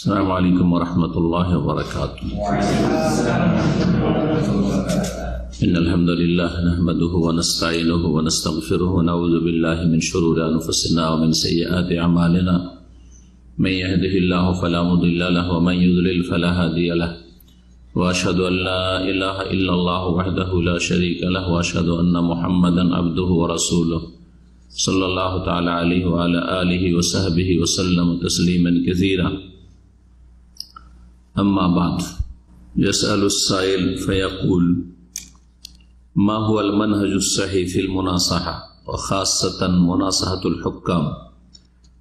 अस्सलामु अलैकुम वरहमतुल्लाहि वबरकातुहू। इन्नल हम्दुलिल्लाह नहमदुहु व नस्तईनुहु व नस्तगफिरुहु व नऊज़ु बिल्लाहि मिन शुरूरि अनफुसिना व मिन सय्यिआति अमालिना। मन यहदिहिल्लाहु फला मुदिल्ल लहु व मन युद्लिल फला हादिय लहु। व अशहदु अन ला इलाहा इल्लल्लाहु वहदहु ला शरीका लहु व अशहदु अन्ना मुहम्मदन अब्दुहु व रसूलुहु सल्लल्लाहु तआला अलैहि व अला आलिहि व सहबिहि व सल्लम तस्लीमन कसीरा। अम्मा बाद, यसअलु साइल फयक़ूल मा हुवल मनहजुस सही फिल मुनासहा व खासतन मुनासहतुल हुक्काम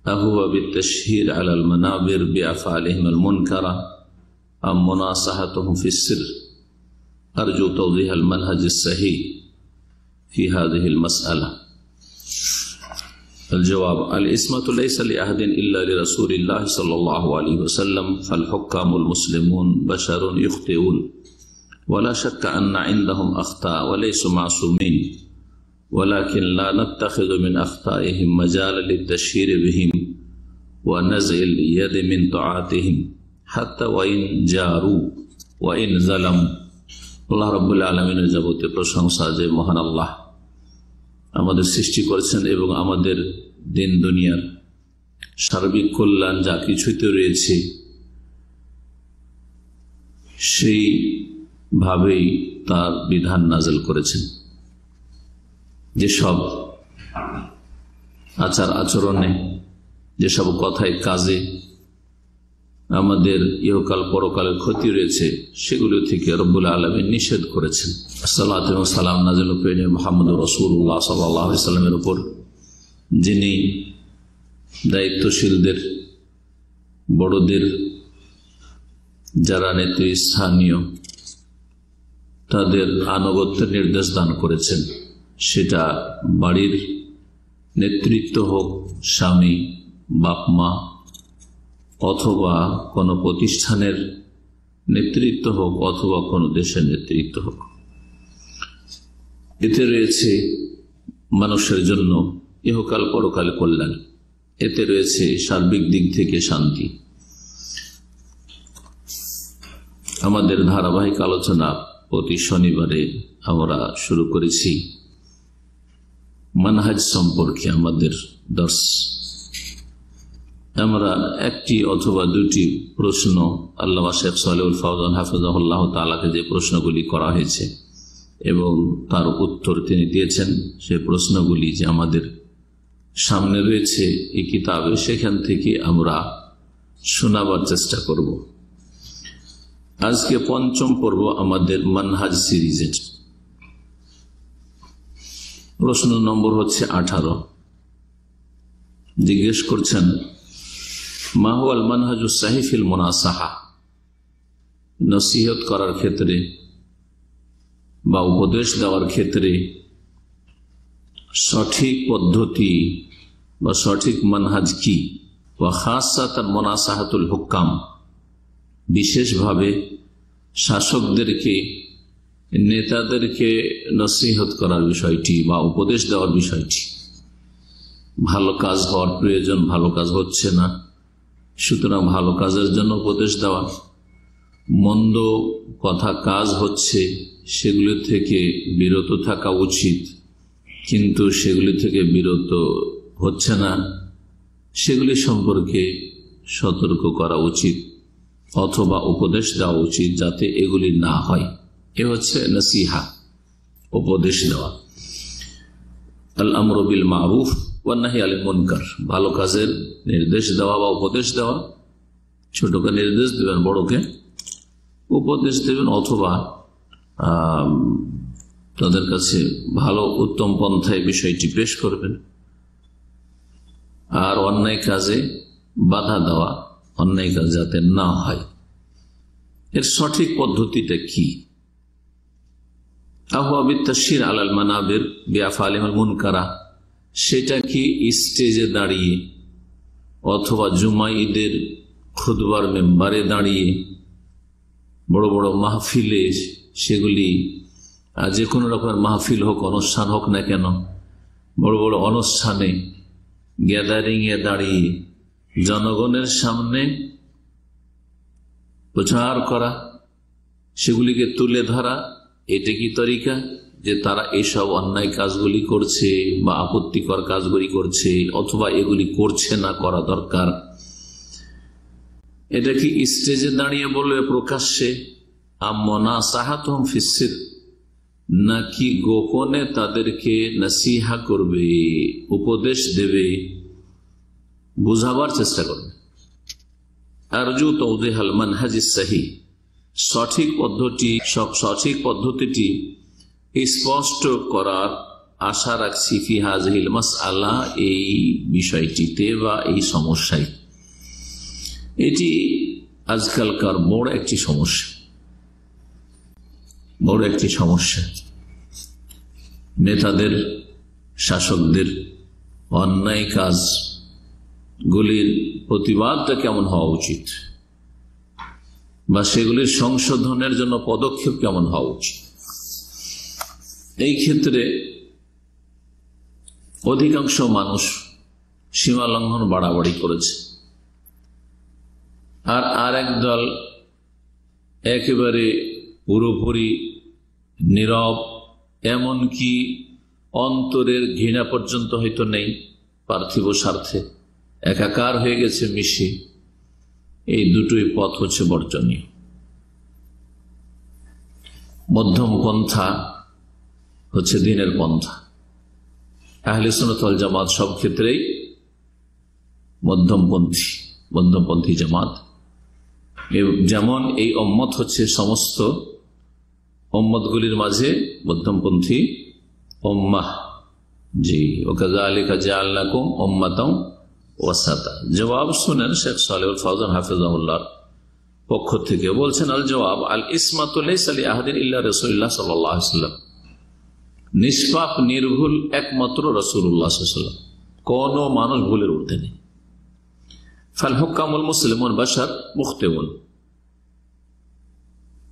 अहुवा बित्तशहीर अलल मनाबिर बिअफ़आलिहिमुल मुनकरा अम मुनासहतुहुम फिस्सिर। अर्जू तौज़ीहल मनहजिस सही फी हाज़िहिल मसअला। अल-जवाब अल-इस्मतु लैसा लिअहदिन इल्ला लिरसूलिल्लाह सल्लल्लाहु अलैहि वसल्लम फल हुक्कामुल मुस्लिमून बशरुन युख्तिऊन वला शक्का अन्ना इंदहुम अख्ता वलैसु मासूमीन वलाकिन ला नत्तखिज़ु मिन अख्ताइहिम मजाला लित्तशहीर बिहिम व नज़इल यद मिन तआतिहिम हत्ता व इन जारू व इन ज़लमू। আল্লাহ রাব্বুল আলামিনের যাবতীয় প্রশংসা যে মহান আল্লাহ আমাদের সৃষ্টি করেছেন এবং আমাদের দিন দুনিয়ার সার্বিক কল্যাণ যা কিছুতে রয়েছে সেই ভাবেই তার বিধান নাযিল করেছেন। যেসব আচার আচরণে, যেসব কথায় কাজে আমাদের ইহকাল পরকালের ক্ষতি রয়েছে সেগুলো থেকে রব্বুল আলামিন নিষেধ করেছেন। আসসালাতু ওয়া সালাম নাযিল করেন মুহাম্মদুর রাসূলুল্লাহ সাল্লাল্লাহু আলাইহি ওয়াসাল্লামের উপর, যিনি দায়িত্বশীলদের, বড়দের, যারা নেতৃস্থানীয় তাদের আনুগত্যের নির্দেশ দান করেছেন। সেটা বাড়ির নেতৃত্ব হোক, স্বামী, বাপ মা, অথবা কোনো প্রতিষ্ঠানের নেতৃত্ব হোক, অথবা কোনো দেশের নেতৃত্ব হোক। এতে রয়েছে মানুষের জন্য ইহকাল পরকাল কল্যাণ, এতে রয়েছে সার্বিক দিক থেকে শান্তি। আমাদের ধারাবাহিক আলোচনা প্রতি শনিবারে আমরা শুরু করেছি মানহাজ সম্পর্কে আমাদের দর্শ। আমরা একটি অথবা দুটি প্রশ্ন আল্লামা শেখ সালেহুল ফাওজান হাফিজাহুল্লাহ তাআলাকে যে প্রশ্নগুলি করা হয়েছে এবং তার উত্তর তিনি দিয়েছেন, সে প্রশ্নগুলি যে আমাদের সামনে রয়েছে এই কিতাবে, সেখান থেকে আমরা শোনাবার চেষ্টা করব। আজকে পঞ্চম পর্ব আমাদের মানহাজ সিরিজের। প্রশ্ন নম্বর হচ্ছে 18। জিজ্ঞেস করছেন মা হুয়াল মানহাজুস সাহি ফিল মুনাসাহা, নসিহত করার ক্ষেত্রে বা উপদেশ দেওয়ার ক্ষেত্রে সঠিক পদ্ধতি বা সঠিক মানহাজ কি। ওয়া খাসাতান মুনাসাহাতুল হুক্কাম, বিশেষভাবে শাসকদেরকে, নেতাদেরকে নসিহত করার বিষয়টি বা উপদেশ দেওয়ার বিষয়টি। ভালো কাজ হওয়ার প্রয়োজন, ভালো কাজ হচ্ছে না, সুতরাং ভালো কাজের জন্য উপদেশ দেওয়া। মন্দ কথা কাজ হচ্ছে, সেগুলি থেকে বিরত থাকা উচিত, কিন্তু সেগুলি থেকে বিরত হচ্ছে না, সেগুলি সম্পর্কে সতর্ক করা উচিত অথবা উপদেশ দেওয়া উচিত যাতে এগুলি না হয়। এ হচ্ছে নসিহা, উপদেশ দেওয়া। আল আমরু বিল মারুফ ওয়ান নাহি আনিল মুনকার, ভালো কাজের নির্দেশ দেওয়া বা উপদেশ দেওয়া। ছোটকে নির্দেশ দেবেন, বড়কে উপদেশ দেবেন, অথবা তাদের কাছে ভালো উত্তম পন্থায় বিষয়টি পেশ করবেন। আর অন্যায় কাজে বাধা দেওয়া, অন্যায় কাজ যাতে না হয়। এর সঠিক পদ্ধতিটা কি? আহুয়া বিত্তাশহির আলাল মানাবির বিআফআলিহিল মুনকারা, সেটা কি স্টেজে দাঁড়িয়ে অথবা জুমা ঈদের খুতবার মেম্বারে দাঁড়িয়ে, বড় বড় মাহফিলে, সেগুলি যে কোনো রকমের মাহফিল হোক, অনুষ্ঠান হোক না কেন, বড় বড় অনুষ্ঠানে গ্যাদারিং এ দাঁড়িয়ে জনগণের সামনে প্রচার করা, সেগুলিকে তুলে ধরা, এটা কি তরিকা যে তারা এইসব অন্যায় কাজগুলি করছে বা আপত্তিকর কাজগুলি করছে অথবা এগুলি করছে না, করা দরকার? এটা কি স্টেজে দাঁড়িয়ে বলবে প্রকাশ্যে, আমনা সাহাতুহুম ফিসসির, নাকি গোপনে তাদেরকে নসিহা করবে, উপদেশ দেবে, বুঝাবার চেষ্টা করবে? আরজু তাওদীহাল মানহাজিস সহিহ, সঠিক পদ্ধতিটি স্পষ্ট করার আশা রাখছি ফি হাযিহিল মাসআলা, এই বিষয়টিতে বা এই সমস্যায়। এটি আজকালকার বড় একটি সমস্যা। নেতাদের, শাসকদের অন্যায় কাজগুলির প্রতিবাদটা কেমন হওয়া উচিত বা সেগুলির সংশোধনের জন্য পদক্ষেপ কেমন হওয়া উচিত, এই ক্ষেত্রে অধিকাংশ মানুষ সীমা লঙ্ঘন বাড়াবাড়ি করেছে, আর আরেক দল একেবারে পুরোপুরি নীরব, এমনকি অন্তরের ঘৃণা পর্যন্ত হয়তো নেই, পার্থিব স্বার্থে একাকার হয়ে গেছে মিশে। এই দুটোই পথ হচ্ছে বর্জনীয়। মধ্যম পন্থা হচ্ছে দ্বীনের পন্থা। আহলে সুন্নাত ওয়াল জামাত সব ক্ষেত্রেই মধ্যমপন্থী জামাত। যেমন এই উম্মত হচ্ছে সমস্ত উম্মতগুলির মাঝে মধ্যমপন্থী উম্মাহ। জি, ওয়াকাযালিকা জাআলনাকুম উম্মাতান ওয়াসাতা। জবাব শুনেন শেখ সালেহুল ফাওজান হাফিজাহুল্লাহর পক্ষ থেকে, বলছেন আল জবাব আল ইসমাতু লাইসা লিআহাদিন ইল্লা রাসূলুল্লাহ সাল্লাল্লাহু আলাইহি ওয়াসাল্লাম। নিষ্পাপ নির্ভুল একমাত্র রাসূলুল্লাহ সাল্লাল্লাহু আলাইহি ওয়াসাল্লাম, কোন মানুষ ভুলের ঊর্ধ্বে নেই। ফাল হুকামুল মুসলিমুন বাশার মুখতিউন,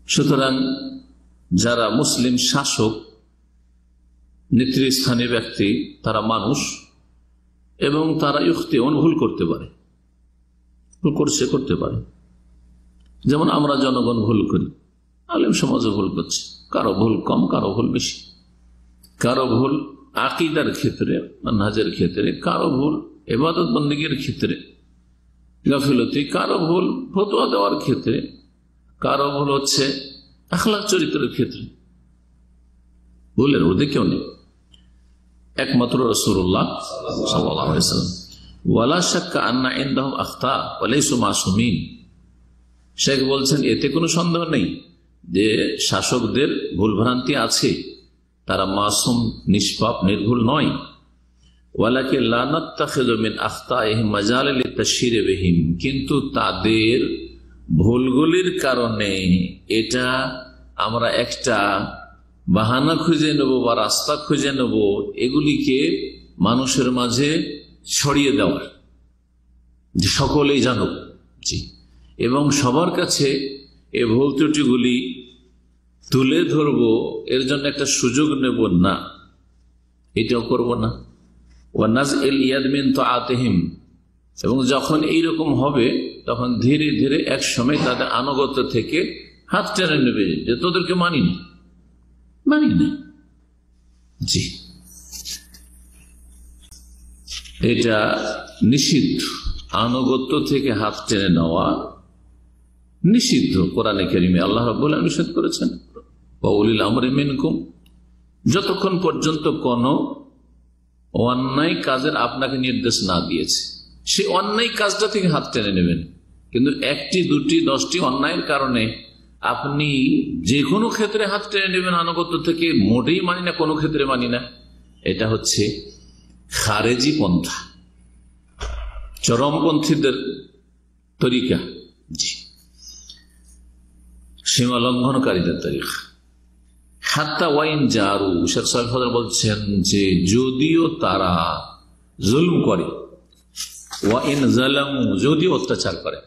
সুতরাং যারা মুসলিম শাসক, নেতৃস্থানীয় ব্যক্তি, তারা মানুষ এবং তারা ইখতিউন, ভুল করতে পারে, করতে পারে। যেমন আমরা জনগণ ভুল করি, আলেম সমাজও ভুল করছে, কারো ভুল কম, কারো ভুল বেশি, কারো ভুল আকীদার ক্ষেত্রে, মানহাজের ক্ষেত্রে, কারো ভুল ইবাদত বন্দেগীর ক্ষেত্রে গাফিলতি, কারো ভুল ফতোয়া দেওয়ার ক্ষেত্রে, কারো ভুল হচ্ছে আখলাক চরিত্রের ক্ষেত্রে। ভুলের ঊর্ধ্বে কেউ নেই, একমাত্র রাসূলুল্লাহ সাল্লাল্লাহু আলাইহি ওয়াসাল্লাম। ওয়ালা শাক্কা আন্না ইনদাহুম আখতা ওয়া লাইসু মাসুমিন। শেখ বলছেন এতে কোনো সন্দেহ নেই যে শাসকদের ভুলভ্রান্তি আছে, তারা মাসুম, নিষ্পাপ, নির্ভুল নয়। ওয়ালাকিন লা নাত্তাখিযু মিন আখতাইহিম মাজালা লিতাশহীরি বিহিম, কিন্তু তাদের ভুলগুলির কারণে এটা আমরা একটা বাহানা খুঁজে নেব বা রাস্তা খুঁজে নেব এগুলিকে মানুষের মাঝে ছড়িয়ে দেওয়ার, যে সকলেই জানুক। জি, এবং সবার কাছে এই ভুল ত্রুটিগুলি তুলে ধরব, এর জন্য একটা সুযোগ নেব না, এটাও করব না। ওয়ানাজইল ইয়াদ মিন তাআতিহিম, এবং যখন এইরকম হবে তখন ধীরে ধীরে এক সময় তাদের আনুগত্য থেকে হাত টেনে নেবে, যে তোদেরকে মানি না। জি, এটা নিষিদ্ধ, আনুগত্য থেকে হাত টেনে নেওয়া নিষিদ্ধ। কোরআনে কারিমে আল্লাহ রাব্বুল আলামিন নিষেধ করেছেন, ওয়া উলিল আমরি মিনকুম, যতক্ষণ পর্যন্ত কোন অন্যায় কাজের আপনাকে নির্দেশ না দিয়েছে, সে অন্যায় কাজটা থেকে হাত টেনে নেবেন। কিন্তু একটি, দুটি, 10টি অন্যায়ের কারণে আপনি যে কোনো ক্ষেত্রে হাত টেনে নেবেন আনুগত্য থেকে, মোটেই মানি না, কোনো ক্ষেত্রে মানি না, এটা হচ্ছে খারেজি পন্থা, চরমপন্থীদের তরিকা। জি, সীমা লঙ্ঘনকারীদের তরিকা। হাত্তা ওয়াইন জারু, শেখ সালেহ ফাদল বলছেন যে যদিও তারা জুলম করে, ওয়াইন জালামু, যদিও অত্যাচার করে,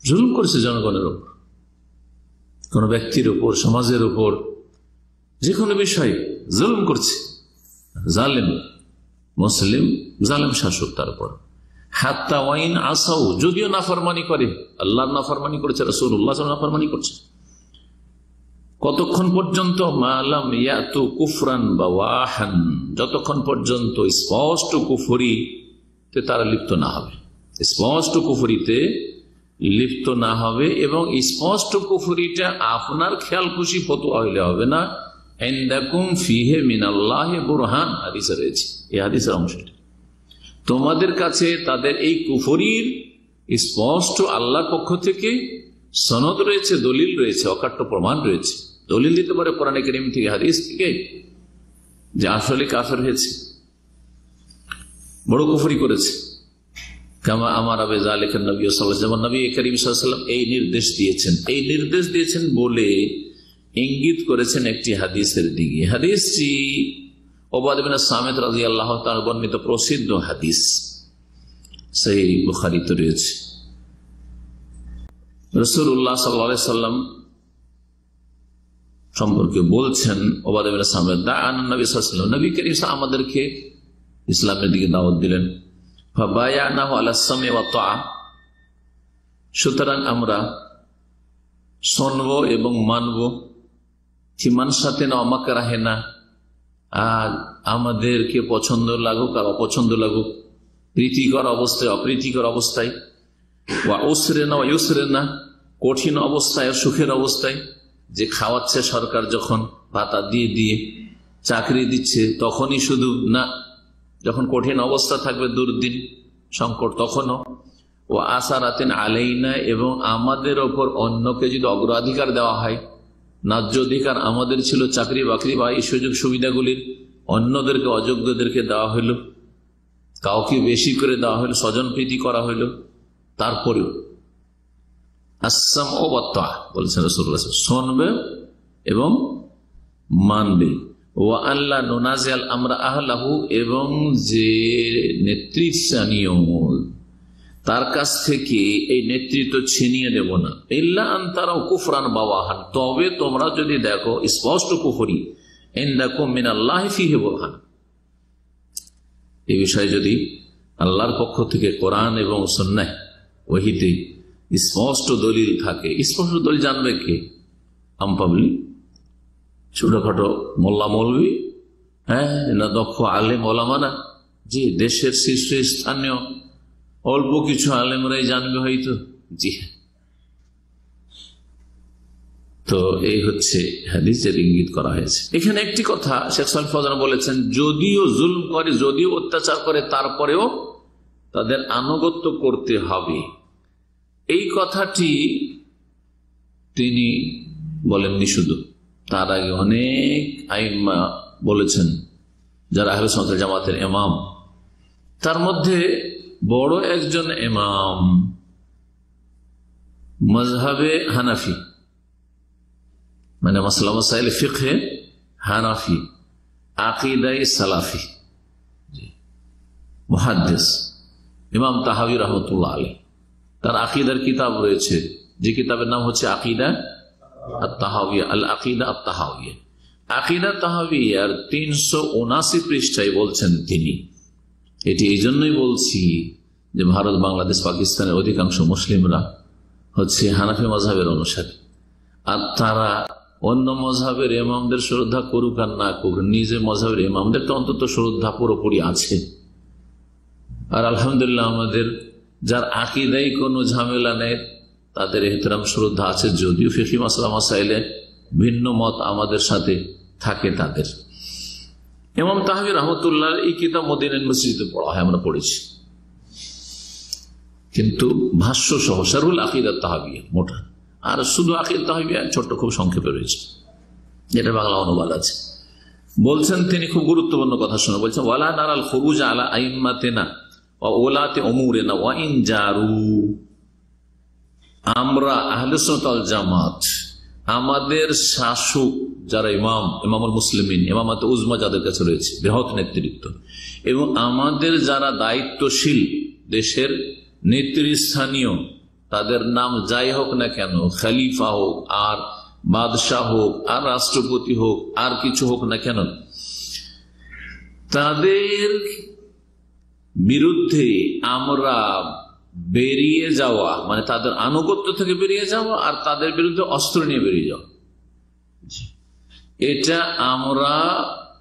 জুলম করেছে জনগণের উপর, কোন ব্যক্তির উপর, সমাজের উপর, যে কোনো বিষয়ে জুলম করছে, জালেম মুসলিম, জালেম শাসক তার উপর, হাত্তা ওয়াইন আসাউ, যদিও নাফরমানি করে, আল্লাহর নাফরমানি করেছে, রাসূলুল্লাহ সাল্লাল্লাহু আলাইহি ওয়াসাল্লাম নাফরমানি করছে, কতক্ষণ পর্যন্ত? মালাম ইয়াতু কুফরান বাওয়াহান, যতক্ষণ পর্যন্ত স্পষ্ট কুফরিতে তারা লিপ্ত না হবে, স্পষ্ট কুফরিতে লিপ্ত না হবে। এবং স্পষ্ট কুফরিটা আপনার খেয়াল খুশি ফতোয়া হইলে হবে না, ইনদাকুম ফিহি মিনাল্লাহি বুরহান, হাদিসে রয়েছে, এই হাদিসের অংশ। তোমাদের কাছে তাদের এই কুফরির স্পষ্ট আল্লাহর পক্ষ থেকে সনদ রয়েছে, দলিল রয়েছে, অকাট্য প্রমাণ রয়েছে। দলিল দিতে পারে কোরআনে কারীম থেকে, হাদিস থেকে, যে আসলে কাফের হয়েছে, বড় কুফরি করেছে। কামা আমার আবে যালিকা নবী সাল্লাল্লাহু আলাইহি ওয়াসাল্লাম, যেমন নবী করিম সাল্লাল্লাহু আলাইহি ওয়াসাল্লাম এই নির্দেশ দিয়েছেন। এই নির্দেশ দিয়েছেন বলে ইঙ্গিত করেছেন একটি হাদিসের দিকে। হাদিসটি উবাদা বিন সামিত রাদিয়াল্লাহু তাআলা বর্ণিত প্রসিদ্ধ হাদিস, সহিহ বুখারীতে রয়েছে। রাসূলুল্লাহ সাল্লাল্লাহু আলাইহি ওয়াসাল্লাম সম্পর্কে বলছেন, উবাদা বিন সামিত দাআন নবী সাল্লাল্লাহু আলাইহি ওয়াসাল্লাম, নবী করিম আমাদেরকে ইসলামের দিকে দাওয়াত দিলেন। ফাবায়ানাহু আলা সামি ওয়া তাআ, সুতরাং আমরা শুনবো এবং মানবো, ফিমান সাথে না মাকরাহে না, আর আমাদেরকে পছন্দ লাগুক আর অপছন্দ লাগুক, প্রীতিকর অবস্থায় অপ্রীতিকর অবস্থায়, ওয়া উসরে না ওয়া ইউসরে না, কঠিন অবস্থায় সুখের অবস্থায়, যে খাওয়াচ্ছে সরকার যখন ভাতা দিয়ে দিয়ে, চাকরি দিচ্ছে তখনই শুধু না, যখন কঠিন অবস্থা থাকবে, দুর্দিন সংকট, তখনও। ও আসারাতিন আলাইনা, এবং আমাদের ওপর অন্যকে যদি অগ্রাধিকার দেওয়া হয়, ন্যায্য অধিকার আমাদের ছিল চাকরি বাকরি বা এই সুযোগ সুবিধাগুলির, অন্যদেরকে অযোগ্যদেরকে দেওয়া হইল, কাউকে বেশি করে দেওয়া হইল, স্বজন প্রীতি করা হইল, তারপরেও আসসাম ও ওয়াত্তা বলছেন রাসূলুল্লাহ, শুনবে এবং মানবে। ও আল্লাহ নুনাজিল আমরা আহলাহু, এবং যে নেতৃস্থানীয় তার কাছ থেকে এই নেতৃত্ব ছিনিয়ে দেব না, ইল্লা আন তারাও কুফরান বাওয়াহান, তবে তোমরা যদি দেখো স্পষ্ট কুফরি, ইনদাকুম মিনাল্লাহি ফিহি বুরহান, এই বিষয়ে যদি আল্লাহর পক্ষ থেকে কোরআন এবং সুন্নাহ ওহীতে স্পষ্ট দলিল থাকে। স্পষ্ট দলিল জানবে কে? আম পাবলিক, ছোটখাটো মোল্লা মৌলবি, হ্যাঁ, না দক্ষ আলেম ওলামা না, যে দেশের শীর্ষস্থানীয় অল্প কিছু আলেমরাই জানবে হয়তো। জি হ্যাঁ, তো এই হচ্ছে হাদিসের ইঙ্গিত করা হয়েছে। এখানে একটি কথা শেখ সালেহ ফৌজান বলেছেন, যদিও জুলম করে, যদিও অত্যাচার করে, তারপরেও তাদের আনুগত্য করতে হবে। এই কথাটি তিনি বলেননি শুধু, তার আগে অনেক আইম্মা বলেছেন যারা আহলে সুন্নাত ওয়াল জামাতের ইমাম। তার মধ্যে বড় একজন ইমাম মাযহাবে হানাফি, মানে মাসলা মাসাইল ফিকহে হানাফি, আকীদায়ে সালাফি, মুহাদ্দিস ইমাম তাহাবী রাহমাতুল্লাহ আলাইহি, তার আকীদার কিতাব রয়েছে, যে কিতাবের নাম হচ্ছে আকীদা আত-তাহাওয়িয়া, আল আকীদা আত-তাহাওয়িয়া। আকীদা তাহাওয়িয়ার 379 পৃষ্ঠায় বলছেন তিনি, এটি এই জন্যই বলছি যে ভারত, বাংলাদেশ, পাকিস্তানের অধিকাংশ মুসলিমরা হচ্ছে হানাফি মাযহাবের অনুসারী, আর তারা অন্য মযহাবের ইমামদের শ্রদ্ধা করুক আর না করুক, নিজে মযহাবের ইমামদের তো অন্তত শ্রদ্ধা পুরোপুরি আছে। আর আলহামদুলিল্লাহ আমাদের যার আকীদায় কোনো ঝামেলা নেই, তাদের ইহতিরাম শ্রদ্ধা আছে, যদিও ফিকহি মাসলা মাসাইলে ভিন্ন মত আমাদের সাথে থাকে তাদের। ইমাম তাহাবী রাহমাতুল্লাহ এই কিতাব মদিনার মসজিদে পড়া হয়, আমরা পড়েছি, কিন্তু ভাষ্য সহ শারহুল আকীদা তাহাবিয়া মোটা, আর শুধু আকীদা তাহাবিয়া ছোট্ট খুব সংক্ষেপে রয়েছে, যেটা বাংলা অনুবাদ আছে। বলছেন তিনি, খুব গুরুত্বপূর্ণ কথা শুনে বলছেন, ওয়ালা নারাল খুরুজ আলা আইম্মাতিনা ওয়া উলাতি উমুরিনা ওয়া ইন জারু, আমরা আহলে সুন্নাত ওয়াল জামাত আমাদের শাসক যারা ইমামুল মুসলিমিন, ইমামাত উজমা যাদের কাছে রয়েছে, বৃহৎ নেতৃত্ব, এবং আমাদের যারা দায়িত্বশীল দেশের নেতৃস্থানীয়, তাদের নাম যাই হোক না কেন, খলিফা হোক আর বাদশাহ হোক আর রাষ্ট্রপতি হোক আর কিছু হোক না কেন, তাদের বিরুদ্ধে আমরা বেরিয়ে যাওয়া, মানে তাদের আনুগত্য থেকে বেরিয়ে যাওয়া আর তাদের বিরুদ্ধে অস্ত্র নিয়ে বেরিয়ে যাওয়া, এটা আমরা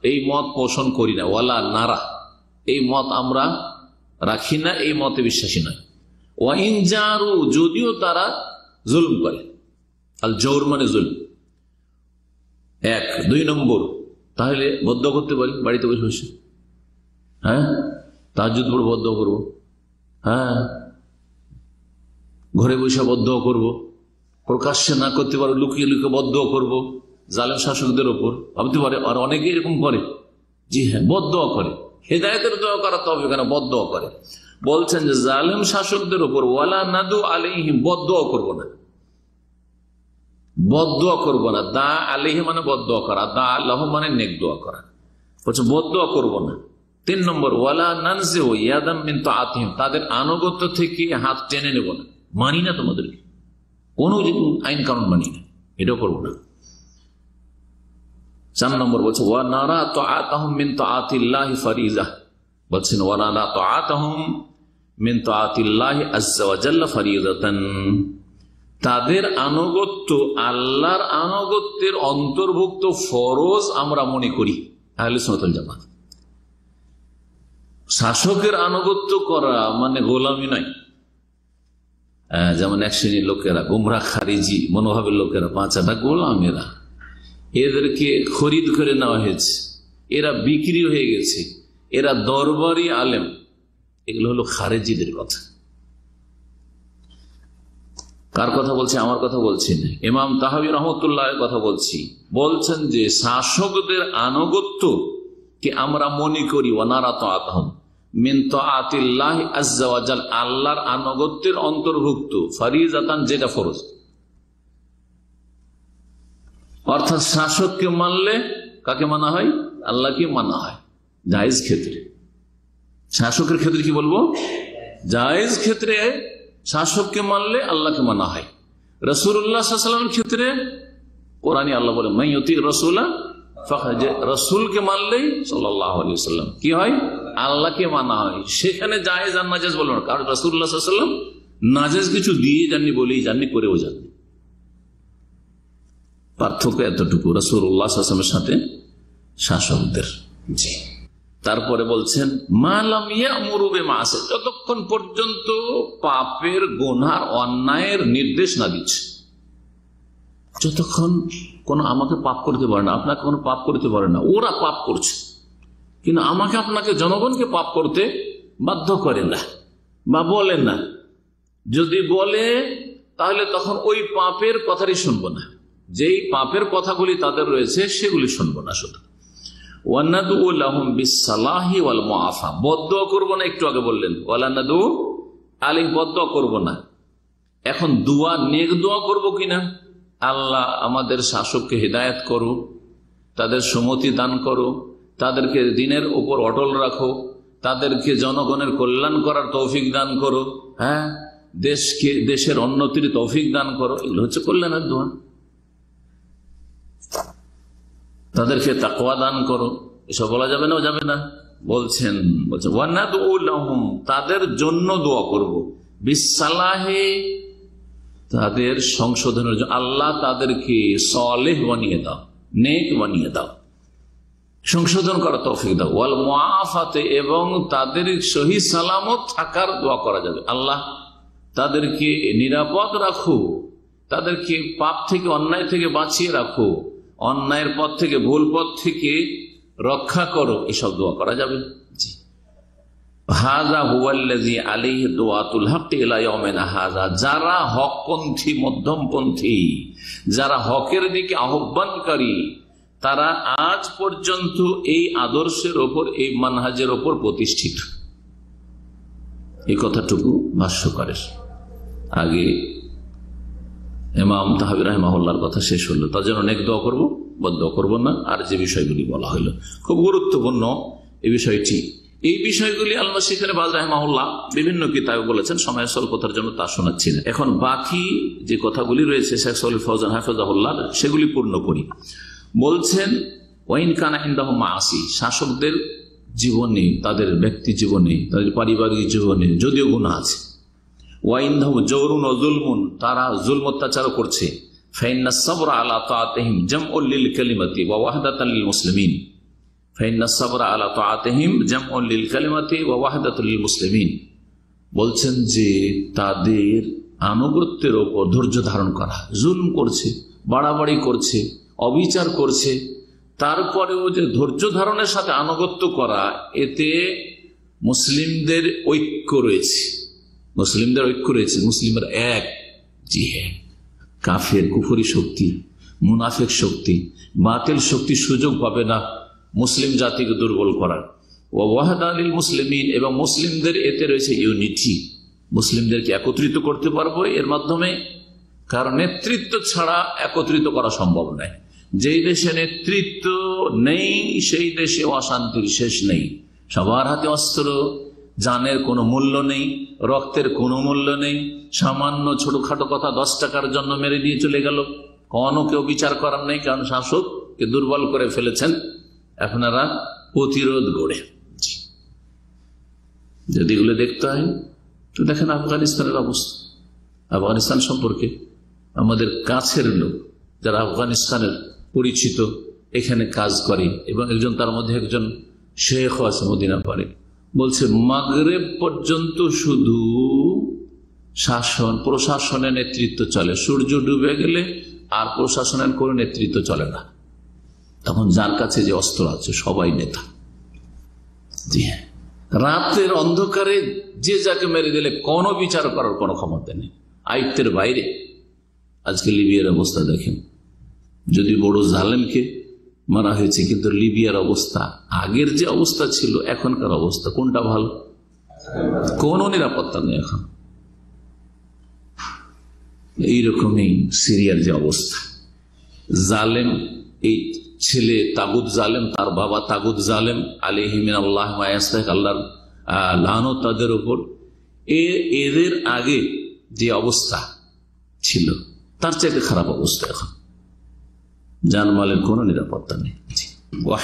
এই মত পোষণ করি না। ওয়ালা নারা, এই মত আমরা রাখি না, এই মতে বিশ্বাসী নয়। ওয়াইন জারু, যদিও তারা জুলম করে। আল জৌর মানে জুলম। 1 2 নম্বর, তাহলে বদ্ধ করতে পারি বাড়িতে বসে বসে। হ্যাঁ, তাহাজ্জুদ পড়ে বদ্ধ করবো, হ্যাঁ, ঘরে বসে বদ্ধ করব, প্রকাশ্যে না করতে পারো লুকিয়ে লুকিয়ে বদ্ধ করব জালেম শাসকদের ওপর। ভাবতে পারে আর অনেকে এরকম করে। জি হ্যাঁ, বদ্ধ করে, হেদায়েতের দোয়া করা তবে কেন বদ্ধ করে। বলছেন যে জালেম শাসকদের ওপর ওয়ালা নাদু আলাইহিম, বদ্ধ করব না, বদ্ধ করব না। দা আলাইহি মানে বদ্ধ করা, দা আল্লাহ মানে নেক দোয়া করা, বলছে বদ্ধ করব না। 3 নম্বর, ওয়ালা নানজিউ ইয়াদাম মিন তাআতিহিম, তাদের আনুগত্য থেকে হাত টেনে নেব না, মানি না তোমাদেরকে, কোন আইন কানুন মানি না, এটাও করবো না। 4 নম্বর বলছে ওয়া নারা তাআতাহুম মিন তাআতিল্লাহি ফারিজা, বলছেন ওয়া নারা তাআতাহুম মিন তাআতিল্লাহি আযজা ওয়া জাল্লা ফারিজাতান, তাদের আনুগত্য আল্লাহর আনুগত্যের অন্তর্ভুক্ত ফরজ আমরা মনে করি আহলে সুন্নাত ওয়াল জামাত। শাসকের আনুগত্য করা মানে গোলামি নয়। যেমন এক শ্রেণীর লোকেরা, গুমরা খারিজি মনোভাবের লোকেরা, 5 গোলামেরা, এদেরকে খরিদ করে নেওয়া হয়েছে, এরা বিক্রি হয়ে গেছে, এরা দরবারি আলেম, এগুলো হলো খারেজিদের কথা। কার কথা বলছি? আমার কথা বলছি না, ইমাম তাহাবী রহমতুল্লাহ কথা বলছি। বলছেন যে শাসকদের আনুগত্য কে আমরা মনে করি ওয়ানারা তাআতাহুম মিন তাআতিল্লাহি আযজা ওয়া জাল, আল্লাহর আনুগত্যের অন্তর্ভুক্ত, ফারিজাতান যেটা ফরজ। অর্থাৎ শাসককে মানলে কাকে মানা হয়? আল্লাহকে মানা হয় জায়েজ ক্ষেত্রে। শাসকের ক্ষেত্রে কি বলবো? জায়েজ ক্ষেত্রে শাসককে মানলে আল্লাহকে মানা হয়। রাসূলুল্লাহ সাল্লাল্লাহু আলাইহি ওয়াসাল্লামের ক্ষেত্রে কোরআনে আল্লাহ বলে মান ইউতি রাসূলা ফাকাদ, রাসূলকে মানলেই সাল্লাল্লাহু আলাইহি ওয়াসাল্লাম কি হয়? আল্লাহকে মানা হয়। সেখানে জায়েজ আর নাজেজ বলবো না, কারণ রাসূলুল্লাহ সাল্লাল্লাহু আলাইহি ওয়াসাল্লাম নাজেজ কিছু দিয়ে জাননি, বলেই জাননি, করেও জাননি। পার্থক্য এতটুকু রাসূলুল্লাহ সাল্লাল্লাহু আলাইহি ওয়াসাল্লামের সাথে শাসকদের। জি, তারপরে বলছেন মালাম ইয়ামুরু বিমাসি, যতক্ষণ পর্যন্ত পাপের গুনার অন্যায়ের নির্দেশ না দিচ্ছে, যতক্ষণ কোন আমাকে পাপ করতে পারে না, আপনাকে কোনো পাপ করতে পারে না, ওরা পাপ করছে, কিন্তু আমাকে আপনাকে জনগণকে পাপ করতে বাধ্য করে না বা বলে না। যদি বলে তাহলে তখন ওই পাপের কথাই শুনবো না, যেই পাপের কথাগুলি তাদের রয়েছে সেগুলি শুনবো না। শুধু ওয়ানাদু লাহুম বিসসালাহি ওয়াল মুআফা, বদ্ধ করবো না, একটু আগে বললেন ওয়ালানাদু আলাইহিম, বদ্ধ করবো না। এখন দোয়া, নেক দোয়া করবো কিনা? আল্লাহ আমাদের শাসককে হিদায়াত করো, তাদের সুমতি দান করো, তাদেরকে দিনের উপর অটল রাখো, তাদেরকে জনগণের কল্যাণ করার তৌফিক দান করো, হ্যাঁ, দেশের উন্নতির তৌফিক দান করো, এগুলো হচ্ছে কল্যাণের দোয়া। তাদেরকে তাকওয়া দান করো, এসব বলা যাবে না? যাবে না। বলছেন ওয়ানাদু লাহুম, তাদের জন্য দোয়া করব, বিসসালাহি, তাদের সংশোধনের জন্য, আল্লাহ তাদেরকে সালেহ বানিয়ে দাও, নেক বানিয়ে দাও, সংশোধন করা তৌফিক দাও। ওয়াল মুআফাতে, এবং তাদের সহি সালামত থাকার দোয়া করা যাবে, আল্লাহ তাদেরকে নিরাপদ রাখো, তাদেরকে পাপ থেকে অন্যায় থেকে বাঁচিয়ে রাখো, অন্যায়ের পথ থেকে ভুল পথ থেকে রক্ষা করো, এসব দোয়া করা যাবে। জি, হাযা হুয়াল্লাযী আলাইহি দুআতুল হক ইলা ইয়াউমিনা হাযা, যারা হকপন্থী, মধ্যমপন্থী, যারা হকের দিকে আহ্বানকারী, তারা আজ পর্যন্ত এই আদর্শের ওপর, এই মানহাজের ওপর প্রতিষ্ঠিত। এই কথাটুকু ভাষ্যকারের আগে ইমাম তাহাবী রাহিমাহুল্লাহর কথা শেষ হলো। তার জন্য অনেক দোয়া করবো, বদ্ধ করবো না। আর যে বিষয়গুলি বলা হলো খুব গুরুত্বপূর্ণ এই বিষয়টি, এই বিষয়গুলি আল্লামা শেখ বাজ রাহিমাহুল্লাহ বিভিন্ন কিতাবে বলেছেন, সময় স্বল্পতার জন্য তা শোনাচ্ছি না। এখন বাকি যে কথাগুলি রয়েছে শেখ সালেহ ফওজান হাফিজাহুল্লাহ, সেগুলি পূর্ণ করি। বলছেন ওয়াইন কানা ইনদাহু মাআসি, শাসকদের জীবনে, তাদের ব্যক্তি জীবনে, তাদের পারিবারিক জীবনে যদিও গুনাহ আছে, ওয়াইন্দাহুম জওরুন ওয়া যুলমুন, তারা জুলম অত্যাচার করছে, ফাইন্নাস সাবরা আলা তাআতিহিম জামউল লিল কালিমাতি ওয়া ওয়াহদাতাল লিল মুসলিমিন, ফাইন্নাস সাবরা আলা তাআতিহিম জামউল লিল কালিমাতি ওয়া ওয়াহদাতুল লিল মুসলিমিন। বলছেন যে তাদের আনুগত্যের ওপর ধৈর্য ধারণ করা, জুলম করছে, বাড়াবাড়ি করছে, অবিচার করছে, তারপরেও যে ধৈর্য ধারণের সাথে আনুগত্য করা, এতে মুসলিমদের ঐক্য রয়েছে, মুসলিমদের ঐক্য রয়েছে, মুসলিমের এক। জি হ্যাঁ, কাফের কুফরি শক্তি, মুনাফিক শক্তি, বাতিল শক্তি সুযোগ পাবে না মুসলিম জাতিকে দুর্বল করার। ওয়াহদা লিল মুসলিমিন, এবং মুসলিমদের এতে রয়েছে ইউনিটি, মুসলিমদেরকে একত্রিত করতে পারবো এর মাধ্যমে, কারণ নেতৃত্ব ছাড়া একত্রিত করা সম্ভব নয়। যেই দেশে নেতৃত্ব নেই সেই দেশে অশান্তির শেষ নেই। সবার হাতে অস্ত্র, জানের কোনো মূল্য নেই, রক্তের কোনো মূল্য নেই। সামান্য ছোটখাটো কথা 10 টাকার জন্য মেরে দিয়ে চলে গেল, কোনো কেউ বিচার করার নেই, কারণ শাসককে দুর্বল করে ফেলেছেন। আপনারা প্রতিরোধ গড়ে যদি এগুলো দেখতে হয় তো দেখেন আফগানিস্তানের অবস্থা। আফগানিস্তান সম্পর্কে আমাদের কাছের লোক যারা আফগানিস্তানের পরিচিত, এখানে কাজ করে, এবং একজন তার মধ্যে একজন শেখ আছে মদিনা পারে, বলছে মাগরেব পর্যন্ত শুধু শাসন প্রশাসনের নেতৃত্ব চলে, সূর্য ডুবে গেলে আর প্রশাসনের কোনো নেতৃত্ব চলে না। তখন যার কাছে যে অস্ত্র আছে সবাই নেতা। জি হ্যাঁ, রাতের অন্ধকারে যে যাকে মেরে দিলে কোনো বিচার করার কোনো ক্ষমতা নেই, আয়ত্তের বাইরে। আজকে লিবিয়ার অবস্থা দেখেন, যদি বড় জালেমকে মারা হয়েছে, কিন্তু লিবিয়ার অবস্থা আগের যে অবস্থা ছিল এখনকার অবস্থা কোনটা ভালো? কোনো নিরাপত্তা নেই এখন। এইরকমই সিরিয়ার যে অবস্থা, জালেম, এই ছেলে তাগুত জালেম, তার বাবা তাগুত জালেম আলাইহিমিন আল্লাহ মায়াস্তাক, আল্লাহর লানত তাদের উপর। এদের আগে যে অবস্থা ছিল তার চাইতে খারাপ অবস্থা এখন, জানমালের কোনো নিরাপত্তা নেই।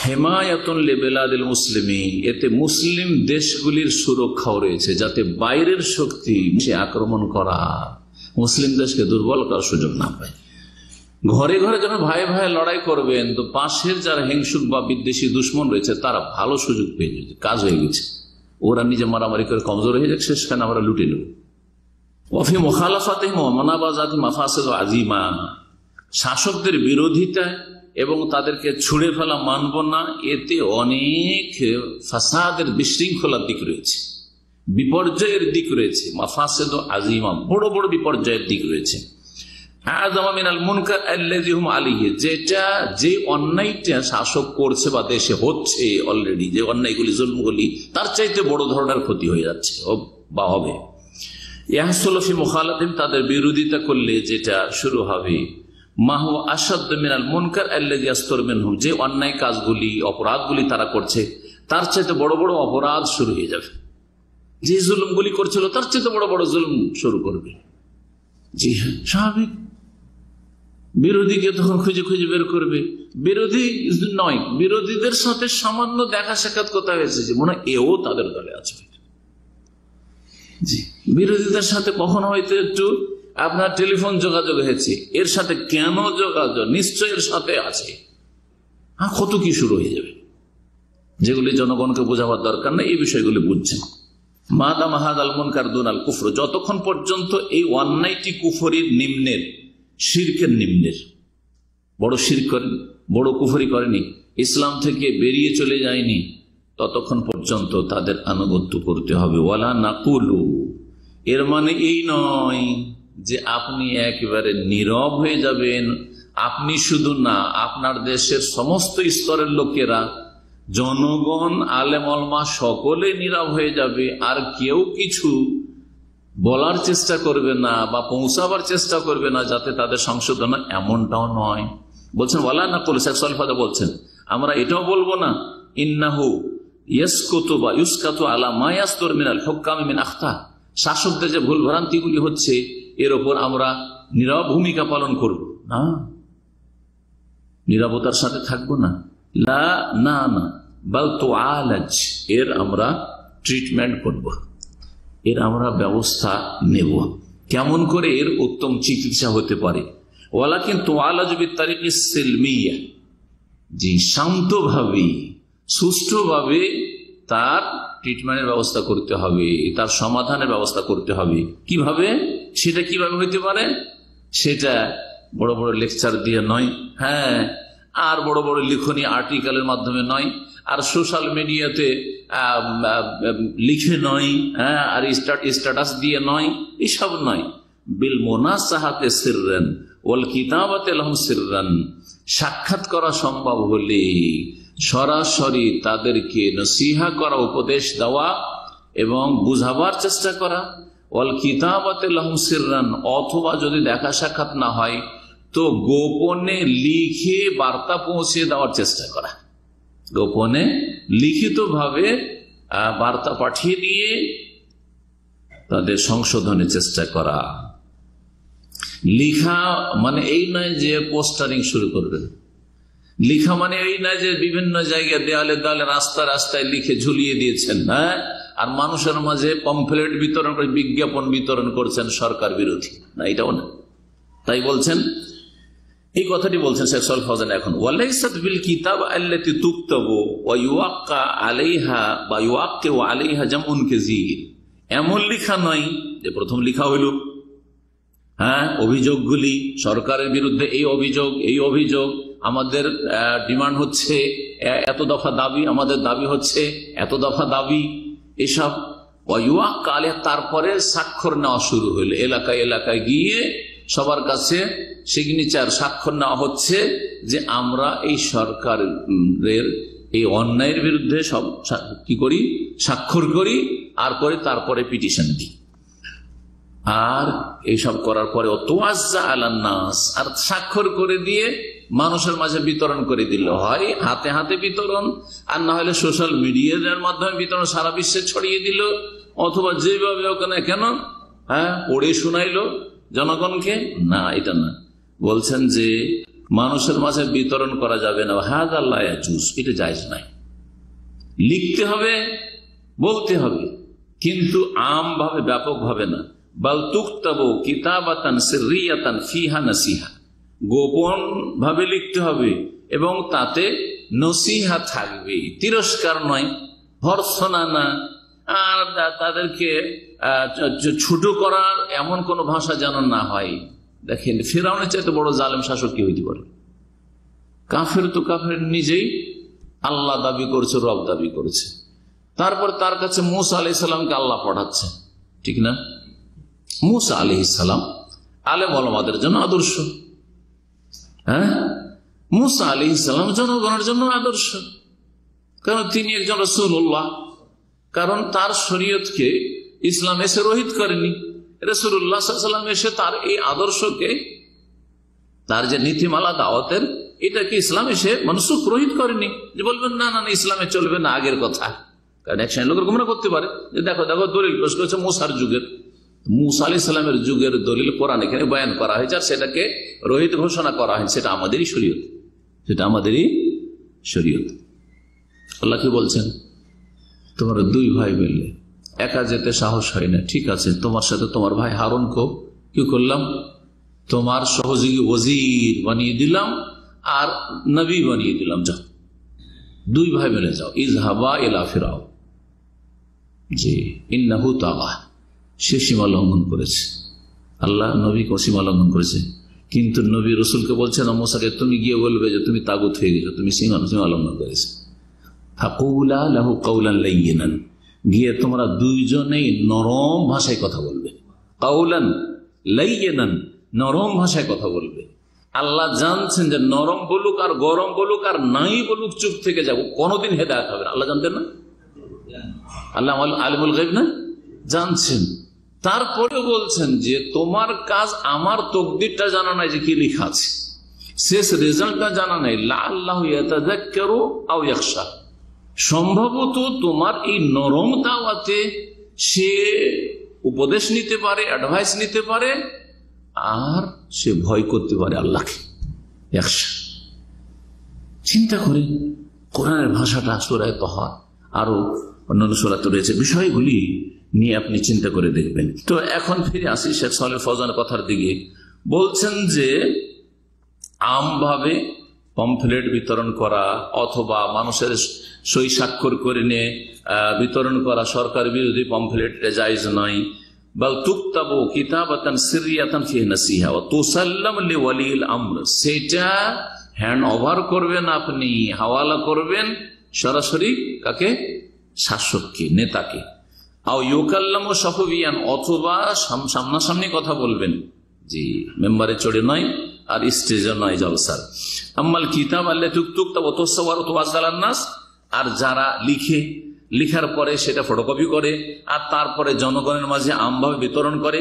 হেমায়াতুন লিবিলাদিল মুসলিমিন, এতে মুসলিম দেশগুলির সুরক্ষাও রয়েছে, যাতে বাইরের শক্তি আক্রমণ করা, মুসলিম দেশকে দুর্বল করার সুযোগ না পায়। ঘরে ঘরে যখন ভাই ভাই লড়াই করবেন, তো পাশের যারা হিংসুক বা বিদ্বেষী দুশ্মন রয়েছে তারা ভালো সুযোগ পেয়ে গেছে, কাজ হয়ে গেছে, ওরা নিজে মারামারি করে কমজোর হয়ে যাচ্ছে, সেখানে আমরা লুটে নেব। ওয়াফি মুখালাফাতিহিম ওয়া মানাবাযাতি মাফাসিদ আযীমা, শাসকদের বিরোধিতা এবং তাদেরকে ছুড়ে ফেলা মানব না, এতে অনেক ফাসাদের বিশৃঙ্খলার দিক রয়েছে, বিপর্যয়ের দিক রয়েছে। মাফাসিদ আযীমা, বড় বড় বিপর্যয়ের দিক রয়েছে। যেটা যে অন্যায়টা শাসক করছে বা দেশে হচ্ছে অলরেডি, যে অন্যায়গুলি জুলমগুলি, তার চাইতে বড় ধরনের ক্ষতি হয়ে যাচ্ছে বা হবে। ইয়াহসুলফি মুখালাতিম, তাদের বিরোধিতা করলে যেটা শুরু হবে, মাহু আসাদ মিনাল মুনকার আল্লাযী ইয়াসতুর মিনহুম, যে অন্যায় কাজগুলি অপরাধগুলি তারা করছে তার চাইতে বড় বড় অপরাধ শুরু হয়ে যাবে। যে জুলুমগুলি করছিল তার চাইতে বড় বড় জুলুম শুরু করবে। জি হ্যাঁ, স্বাভাবিক। বিরোধীকে তখন খুঁজে খুঁজে বের করবে। বিরোধী নয়, বিরোধীদের সাথে সামান্য দেখা সাক্ষাৎ কথা হয়েছে, যে মনে এও তাদের দলে আছে। জি, বিরোধীদের সাথে কখনো হয়তো একটু আপনার টেলিফোন যোগাযোগ হয়েছে, এর সাথে কেন যোগাযোগ, নিশ্চয় এর সাথে আছে, কত কি শুরু হয়ে যাবে, যেগুলি জনগণকে বোঝাবার দরকার নেই, এই বিষয়গুলি বুঝছেন। মাদা মাহাদ আল মুনকার দুন আল কুফর, যতক্ষণ পর্যন্ত এই অন্যায়টি কুফরির নিম্নের, শিরকের নিম্নের, বড় শিরক করেন, বড় কুফরি করেনি, ইসলাম থেকে বেরিয়ে চলে যায়নি, ততক্ষণ পর্যন্ত তাদের আনুগত্য করতে হবে। ওয়ালা নাকুলু, এর মানে এই নয় যে আপনি একেবারে নীরব হয়ে যাবেন। আপনি শুধু না, আপনার দেশের সমস্ত স্তরের লোকেরা, জনগণ, আলেম ওলামা সকলে নীরব হয়ে যাবে, আর কেউ কিছু বলার চেষ্টা করবে না বা পৌঁছাবার চেষ্টা করবে না যাতে তাদের সংশোধন, এমনটাও নয়। বলছেন ওয়ালা নাকুল, শেখ সালেহ ফাদা বলছেন আমরা এটাও বলবো না ইন্নাহু ইয়াসকুতু বা ইউসকাতু আলা মা ইয়াসতুর মিনাল হুকামি মিন আখতা, শাসকদের যে ভুল ভ্রান্তিগুলি হচ্ছে এর ওপর আমরা নীরব ভূমিকা পালন করব না, নীরবতার সাথে থাকবো না। লা, না না, বাল তুআলাজ, এর আমরা ট্রিটমেন্ট করব, এর আমরা ব্যবস্থা নেব, কেমন করে এর উত্তম চিকিৎসা হতে পারে। ওয়ালাকিন তুআলাজ বিত্তারিকি সিলমিয়া, জি শান্তভাবে সুষ্ঠুভাবে তার ট্রিটমেন্টের ব্যবস্থা করতে হবে, তার সমাধানের ব্যবস্থা করতে হবে। কিভাবে? সেটা কিভাবে হইতে পারে? সেটা বড় বড় লেকচার দিয়ে নয়, হ্যাঁ, আর বড় বড় লিখনী আর্টিকেলের মাধ্যমে নয়, আর সোশ্যাল মিডিয়াতে লিখে নয়, হ্যাঁ, আর স্ট্যাটাস দিয়ে নয়, এসব নয়। বিল মুনাসাহাতে সিররান ওয়াল কিতাবাতে লাহুম সিররান, সাক্ষাৎ করা সম্ভব হলে সরাসরি তাদেরকে নসিহা করা, উপদেশ দেওয়া এবং বুঝাবার চেষ্টা করা। ওয়াল কিতাবাতে লাহুম সিররান, অথবা যদি দেখা সাক্ষাৎ না হয় তো গোপনে লিখে বার্তা পৌঁছে দেওয়ার চেষ্টা করা, গোপনে লিখিতভাবে বার্তা পাঠিয়ে দিয়ে তাদের সংশোধনের চেষ্টা করা। লিখা মানে এই নয় যে পোস্টারিং শুরু করবেন, লিখা মানে এই নয় যে বিভিন্ন জায়গায় দেয়ালে দেয়ালে রাস্তায় রাস্তায় লিখে ঝুলিয়ে দিয়েছেন, হ্যাঁ, আর মানুষের মাঝে পমফ্লেট বিতরণ করে বিজ্ঞাপন বিতরণ করছেন সরকার বিরোধী, না, এটাও না। তাই বলছেন, এই কথাটি বলছেন শেখ সালেহ ফাওজান এখন, ওয়ালাইসাত বিল কিতাব আল্লাতী তুকতাবু ওয়া ইউআক্কা আলাইহা বা ইউআক্কিউ আলাইহা জামউন কাসীর, এমন লেখা নয় যে প্রথম লেখা হইল, হ্যাঁ, অভিযোগগুলি সরকারের বিরুদ্ধে, এই অভিযোগ এই অভিযোগ, আমাদের ডিমান্ড হচ্ছে এত দফা দাবি, আমাদের দাবি হচ্ছে এত দফা দাবি, এসব। ওয়াইউআক্কা আলাইহা, তারপরে স্বাক্ষর নেওয়া শুরু হইল, এলাকায় এলাকায় গিয়ে সবার কাছে সিগনেচার স্বাক্ষর নেওয়া হচ্ছে যে আমরা এই সরকারের এই অন্যায়ের বিরুদ্ধে সব কি করি, স্বাক্ষর করি, আর করে তারপরে পিটিশন দিই। আর এইসব করার পরে ওয়াজ্জা আলান নাস, আর স্বাক্ষর করে দিয়ে মানুষের মাঝে বিতরণ করে দিল, হয় হাতে হাতে বিতরণ, আর না হলে সোশ্যাল মিডিয়ার মাধ্যমে বিতরণ, সারা বিশ্বে ছড়িয়ে দিল, অথবা যেভাবে ওখানে কেন, হ্যাঁ, পড়ে শুনাইলো জনগণকে, না, এটা না। বলছেন যে মানুষের মাঝে বিতরণ করা যাবে না, হাযা লা ইয়াজুজ, এটা জায়েজ নাই। লিখতে হবে, বলতে হবে, কিন্তু আমভাবে ব্যাপকভাবে না। বাল তুকতাবু কিতাবাতান সিররিয়াতান ফিহা নাসিহা, গোপন ভাবে লিখতে হবে এবং তাতে নসিহা থাকবে, তিরস্কার নয়, ভর্ৎসনা না, আর তাদেরকে ছোট করার এমন কোন ভাষা যেন না হয়। দেখেন ফিরআউনের চাইতে বড় জালেম শাসক কি হইতে পারে? কাফের তো কাফের নিজেই আল্লাহ দাবি করেছে, রব দাবি করেছে, তারপর তার কাছে মূসা আলাইহিস সালামকে আল্লাহ পাঠাচ্ছে, ঠিক না? মূসা আলাইহিস সালাম আলেম ওলামাদের জন্য আদর্শ, হ্যাঁ, মূসা আলাইহিস সালাম জনগণের জন্য আদর্শ, কারণ তিনি একজন রাসূলুল্লাহ, কারণ তার শরীয়তকে ইসলাম এসে রহিত করেনি, রাসূলুল্লাহ সাল্লাল্লাহু আলাইহি ওয়াসাল্লাম এসে তার এই আদর্শকে, তার যে নীতিমালা দাওয়াতের, এটাকে ইসলাম এসে মনসুখ রহিত করেনি, যে বলবেন না না না ইসলামে চলবে না, আগের কথা। কারণ এক শ্রেণীর লোকের গোমরাহ করতে পারে যে দেখো দেখো দলিল পেশ করেছে মূসার যুগের, মূসা আলাইহিস সালামের যুগের দলিল কোরআন এখানে বয়ান করা হয়েছে, আর সেটাকে রহিত ঘোষণা করা হয়েছে, সেটা আমাদেরই শরীয়ত, সেটা আমাদেরই শরীয়ত। আল্লাহ কি বলছেন? তোমার দুই ভাই মিললে একা যেতে সাহস হয় না, ঠিক আছে, তোমার সাথে তোমার ভাই হারুনকে কি করলাম, তোমার সহযোগী ওজির বানিয়ে দিলাম আর নবী বানিয়ে দিলাম, যাও দুই ভাই মিলে যাও, ইযহাবা ইলা ফিরআউন, জি ইন্নাহু তাগা, সে সীমা লঙ্ঘন করেছে, আল্লাহ নবীকে সীমা লঙ্ঘন করেছে, কিন্তু নবী রসুলকে বলছে না মুসাকে তুমি গিয়ে বলবে যে তুমি তাগুত হয়ে গেছো, তুমি সীমা লঙ্ঘন করেছে। ফাকুলা লাহু কাওলান লাইয়িনান, গিয়ে তোমরা দুইজনেই নরম ভাষায় কথা বলবে, কাওলান লাইয়িনান, নরম ভাষায় কথা বলবে। আল্লাহ জানছেন যে নরম বলুক আর গরম বলুক আর নাই বলুক চুপ থেকে যাবো, কোনোদিন হেদায়েত হবে না। আল্লাহ জানতেন না? আল্লাহ আলিমুল গায়ব না? জানছেন। তারপরেও বলছেন যে তোমার কাজ আমার তকদিরটা জানা নাই যে কি লেখা আছে, শেষ রেজাল্টটা জানা নাই, লাআল্লাহু ইয়াতাযাক্কারু আও ইয়াখশা, সম্ভবত তোমার এই নরম দাওয়াতে সে উপদেশ নিতে পারে, অ্যাডভাইস নিতে পারে, আর সে ভয় করতে পারে আল্লাহকে। চিন্তা করেন কোরআনের ভাষাটা সূরা তাহা আরো অন্যান্য সূরাতে রয়েছে, বিষয়গুলি নিয়ে আপনি চিন্তা করে দেখবেন। তো এখন ফিরে আসি শেখ সালেহ ফৌজানের কথার দিকে। বলছেন যে আমভাবে পমফ্লেট বিতরণ করা অথবা মানুষের সই স্বাক্ষর করে নিয়ে বিতরণ করা সরকার বিরোধী পমফ্লেট জায়েজ নয়। বাল তুকতাবু কিতাবাতান সিরিয়াতান ফিহি নাসিহা ওয়া তুসাল্লাম লিওয়ালিল আমর, সেটা হ্যান্ড ওভার করবেন আপনি, হাওয়ালা করবেন সরাসরি কাকে? শাসককে, নেতাকে। আও ইউকাল্লামু সাফবিয়ান, অথবা সামনাসামনি কথা বলবেন, জি মেম্বারে চড়ে নয় আর স্টেজে নয় জলসার। আম্মাল কিতাব আল্লাতী তুকতাবু ওয়া তুসাওয়ারু ওয়া তুওয়াজ্জালান নাস, আর যারা লিখার পরে সেটা ফটোকপি করে আর তারপরে জনগণের মাঝে আমভাবে বিতরণ করে,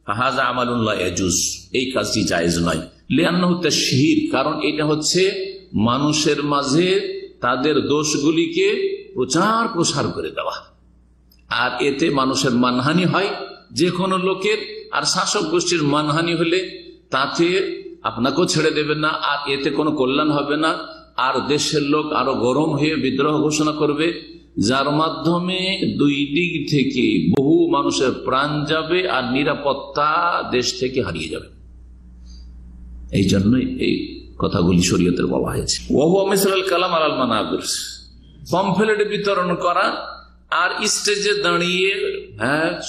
ফাহাযা আমালুন লা ইয়াজুজ, এই কাজটি জায়েজ নয়। লিআন্নাহু তাশহীর, কারণ এটা হচ্ছে মানুষের মাঝে তাদের দোষগুলিকে প্রসার করে দেওয়া, আর এতে মানুষের মানহানি হয় যে কোনো লোকের, আর শাসক গোষ্ঠীর মানহানি হলে তাতে আপনাকেও ছেড়ে দেবে না, আর এতে কোনো কল্যাণ হবে না, আর দেশের লোক আরো গরম হয়ে বিদ্রোহ ঘোষণা করবে, যার মাধ্যমে দুই দিক থেকে বহু মানুষের প্রাণ যাবে আর নিরাপত্তা দেশ থেকে হারিয়ে যাবে। এই জন্যই এই কথাগুলি শরীয়তের বলা হয়েছে। ওয়া মিসলাল কালাম আলাল মানাবির, পমফ্লেট বিতরণ করা আর স্টেজে দাঁড়িয়ে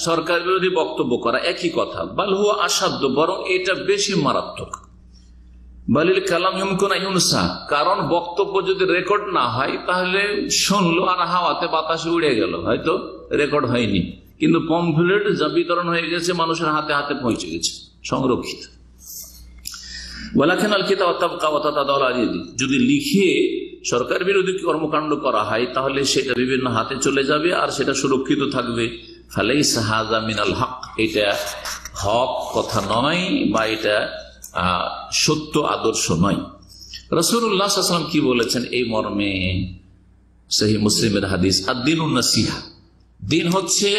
সরকার বিরোধী বক্তব্য করা একই কথা। বাল হুয়া আসাধ্য, বরং এটা বেশি মারাত্মক। বালিল কালাম ইউমকুনা ইউনসা, কারণ বক্তব্য যদি রেকর্ড না হয় তাহলে শুনলো আর হাওয়াতে বাতাসে উড়ে গেল, হয়তো রেকর্ড হয়নি, কিন্তু পমফ্লেট যা বিতরণ হয়ে গেছে মানুষের হাতে হাতে পৌঁছে গেছে, সংরক্ষিত। ওয়ালাকিন আল কিতাব তাবকা ওয়া তাতাদাওয়াল আইদি, যদি লিখে সরকার বিরোধী কর্মকাণ্ড করা হয় তাহলে সেটা বিভিন্ন হাতে চলে যাবে আর সেটা সুরক্ষিত থাকবে। ফালাইসা হাযা মিনাল হক, এটা হক কথা নয় বা এটা সত্য আদর্শ নয়। রাসূলুল্লাহ সাল্লাল্লাহু আলাইহি ওয়াসাল্লাম কি বলেছেন এই মর্মে? সহিহ মুসলিমের হাদিস, আদ-দীনুন নাসিহা, দিন হচ্ছে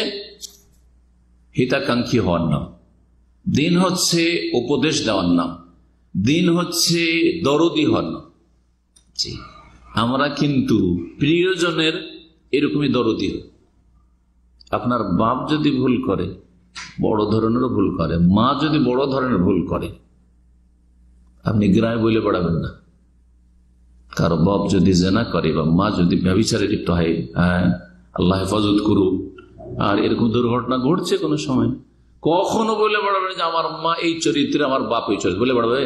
হিতাকাঙ্ক্ষী হওয়ার নাম, দিন হচ্ছে উপদেশ দেওয়ার নাম, দিন হচ্ছে দরদি হওয়ার নাম। জি, আমরা কিন্তু প্রিয়জনের এরকমই দরদি হই। আপনার বাপ যদি ভুল করে, বড় ধরনেরও ভুল করে, মা যদি বড় ধরনের ভুল করে, আপনি গ্রামে বলে বেড়াবেন না। কারো বাপ যদি জেনা করে বা মা যদি ব্যভিচারে লিপ্ত হয়, আল্লাহ হেফাজত করুক, আর এরকম দুর্ঘটনা ঘটছে কোনো সময়, কখনো বলে বেড়াবেন যে আমার মা এই চরিত্রে, আমার বাপ এই চরিত্রে, বলে বেড়াবে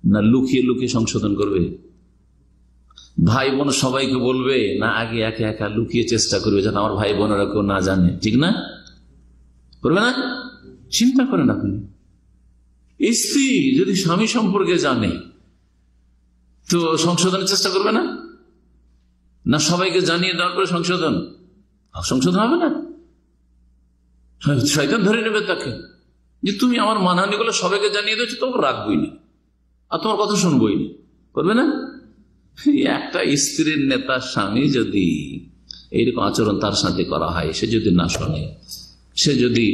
না? লুকিয়ে লুকিয়ে সংশোধন করবে? ভাই বোন সবাইকে বলবে না আগে একে একা লুকিয়ে চেষ্টা করবে যেন আমার ভাই বোনেরা কেউ না জানে? ঠিক না? করবে না? চিন্তা করেন আপনি, স্ত্রী যদি স্বামী সম্পর্কে জানে তো সংশোধনের চেষ্টা করবে না? না সবাইকে জানিয়ে দেওয়ার পরে সংশোধন হবে না? শয়তান ধরে নেবে তাকে যে তুমি আমার মানহানিগুলো সবাইকে জানিয়ে দিচ্ছ, তোমাকে রাখবই না আর তোমার কথা শুনবই না। করবে না? একটা স্ত্রীর নেতা স্বামী যদি এইরকম আচরণ তার সাথে করা হয়, সে যদি না শোনে, সে যদি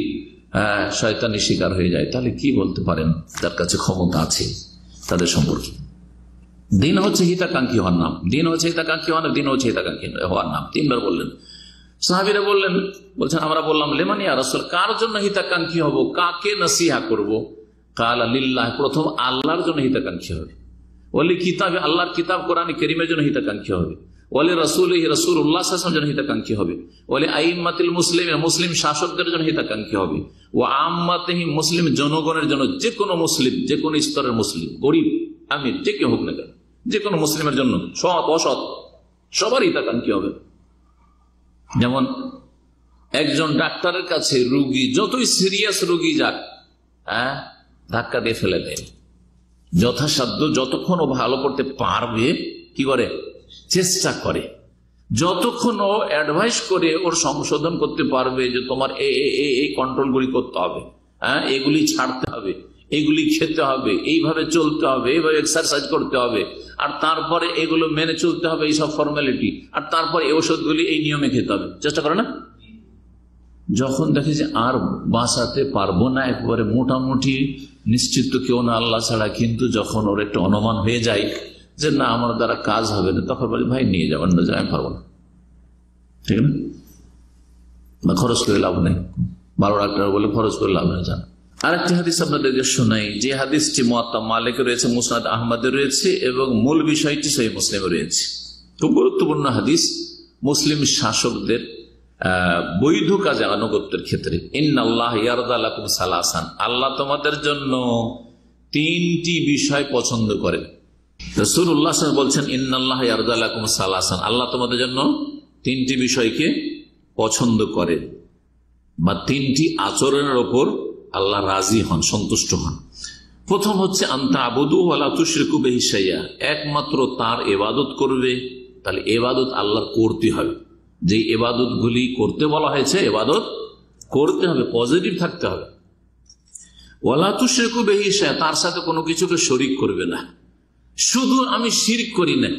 শয়তানি শিকার হয়ে যায়, তাহলে কি বলতে পারেন তার কাছে ক্ষমতা আছে তাদের সম্পর্কে? দিন হচ্ছে হিতাকাঙ্ক্ষী হওয়ার নাম, দিন হচ্ছে হিতাকাঙ্ক্ষী হওয়ার নাম, দিন হচ্ছে হিতাকাঙ্ক্ষী হওয়ার নাম। তিনবার বললেন। সাহাবীরা বলছেন আমরা বললাম লিমান ইয়া রাসূল, কার জন্য হিতাকাঙ্ক্ষী হব, কাকে নসিহা করব? কালা লিল্লাহ, প্রথম আল্লাহর জন্য হিতাকাঙ্ক্ষী হবে। ওলি কিতাবে, আল্লাহর কিতাব কোরআন কারীমের জন্য হিতাকাঙ্ক্ষী হবে। ওলি রাসূলিহি, রাসূলুল্লাহ সাল্লাল্লাহু আলাইহি ওয়াসাল্লামের জন্য হিতাকাঙ্ক্ষী হবে। ওলি আইম্মাতুল মুসলিমিন, মুসলিম শাসকদের জন্য হিতাকাঙ্ক্ষী হবে। ওয়া আম্মাতিহি, মুসলিম জনগণের জন্য, যে কোনো মুসলিম, যে কোনো স্তরের মুসলিম, গরিব আমির যে কেউ হোক না কেন, যে কোনো মুসলিমের জন্য, সৎ অসৎ সবার হিতাকাঙ্ক্ষী হবে। যেমন একজন ডাক্তারের কাছে রোগী যতই সিরিয়াস রোগী যাক, ধাক্কা দিয়ে ফেলে দেয়, যথাসাধ্য যতক্ষণ ও ভালো করতে পারবে কি করে, চেষ্টা করে, যতক্ষণ ও অ্যাডভাইস করে ওর সংশোধন করতে পারবে যে তোমার এই কন্ট্রোলগুলি করতে হবে, এগুলি ছাড়তে হবে, এগুলি খেতে হবে, এইভাবে চলতে হবে, এইভাবে এক্সারসাইজ করতে হবে, আর তারপরে এগুলো মেনে চলতে হবে, এইসব ফর্মালিটি, আর তারপরে এই ওষুধগুলি এই নিয়মে খেতে হবে, চেষ্টা করে না? যখন দেখে যে আর বাঁচাতে পারবো না, একবারে মোটামুটি নিশ্চিত তো কেউ না আল্লাহ ছাড়া, কিন্তু যখন ওর একটা অনুমান হয়ে যায় যে না আমার দ্বারা কাজ হবে না, তখন বলি ভাই নিয়ে যাবেন না, আমি পারবো না, ঠিক না, বা খরচ করে লাভ নেই, 12 লাখ টাকা বলে খরচ করে লাভ নেই। জানা আরেকটি হাদিস আপনাদেরকে শোনাই, যে হাদিসটি মুয়াত্তা মালিকে রয়েছে, মুসনাদ আহমদে রয়েছে এবং মূল বিষয়টি সহিহ মুসলিমে রয়েছে। খুব গুরুত্বপূর্ণ হাদিস মুসলিম শাসকদের বৈধ কাজে আনুগত্যের ক্ষেত্রে। ইন্নাল্লাহ ইয়ারদা লাকুম সালাসান, আল্লাহ তোমাদের জন্য 3টি বিষয় পছন্দ করেন। রাসূলুল্লাহ সাল্লাল্লাহু আলাইহি ওয়াসাল্লাম বলছেন ইন্নাল্লাহ ইয়ারদা লাকুম সালাসান, আল্লাহ তোমাদের জন্য 3টি বিষয়কে পছন্দ করেন, বা 3টি আচরণের ওপর আল্লাহ রাজি হন, সন্তুষ্ট হন। প্রথম হচ্ছে আনতা আবুদু ওয়ালা তুশরিকু বিহি শাইআ, একমাত্র তার ইবাদত করবে। তাহলে ইবাদত আল্লাহর করতে হবে, যে ইবাদত গুলি করতে বলা হয়েছে ইবাদত করতে হবে, পজিটিভ থাকতে হবে। ওয়ালা তুশরিকু বিহি শাইআ, তার সাথে কোনো কিছুকে শরীক করবে না। শুধু আমি শিরক করি না,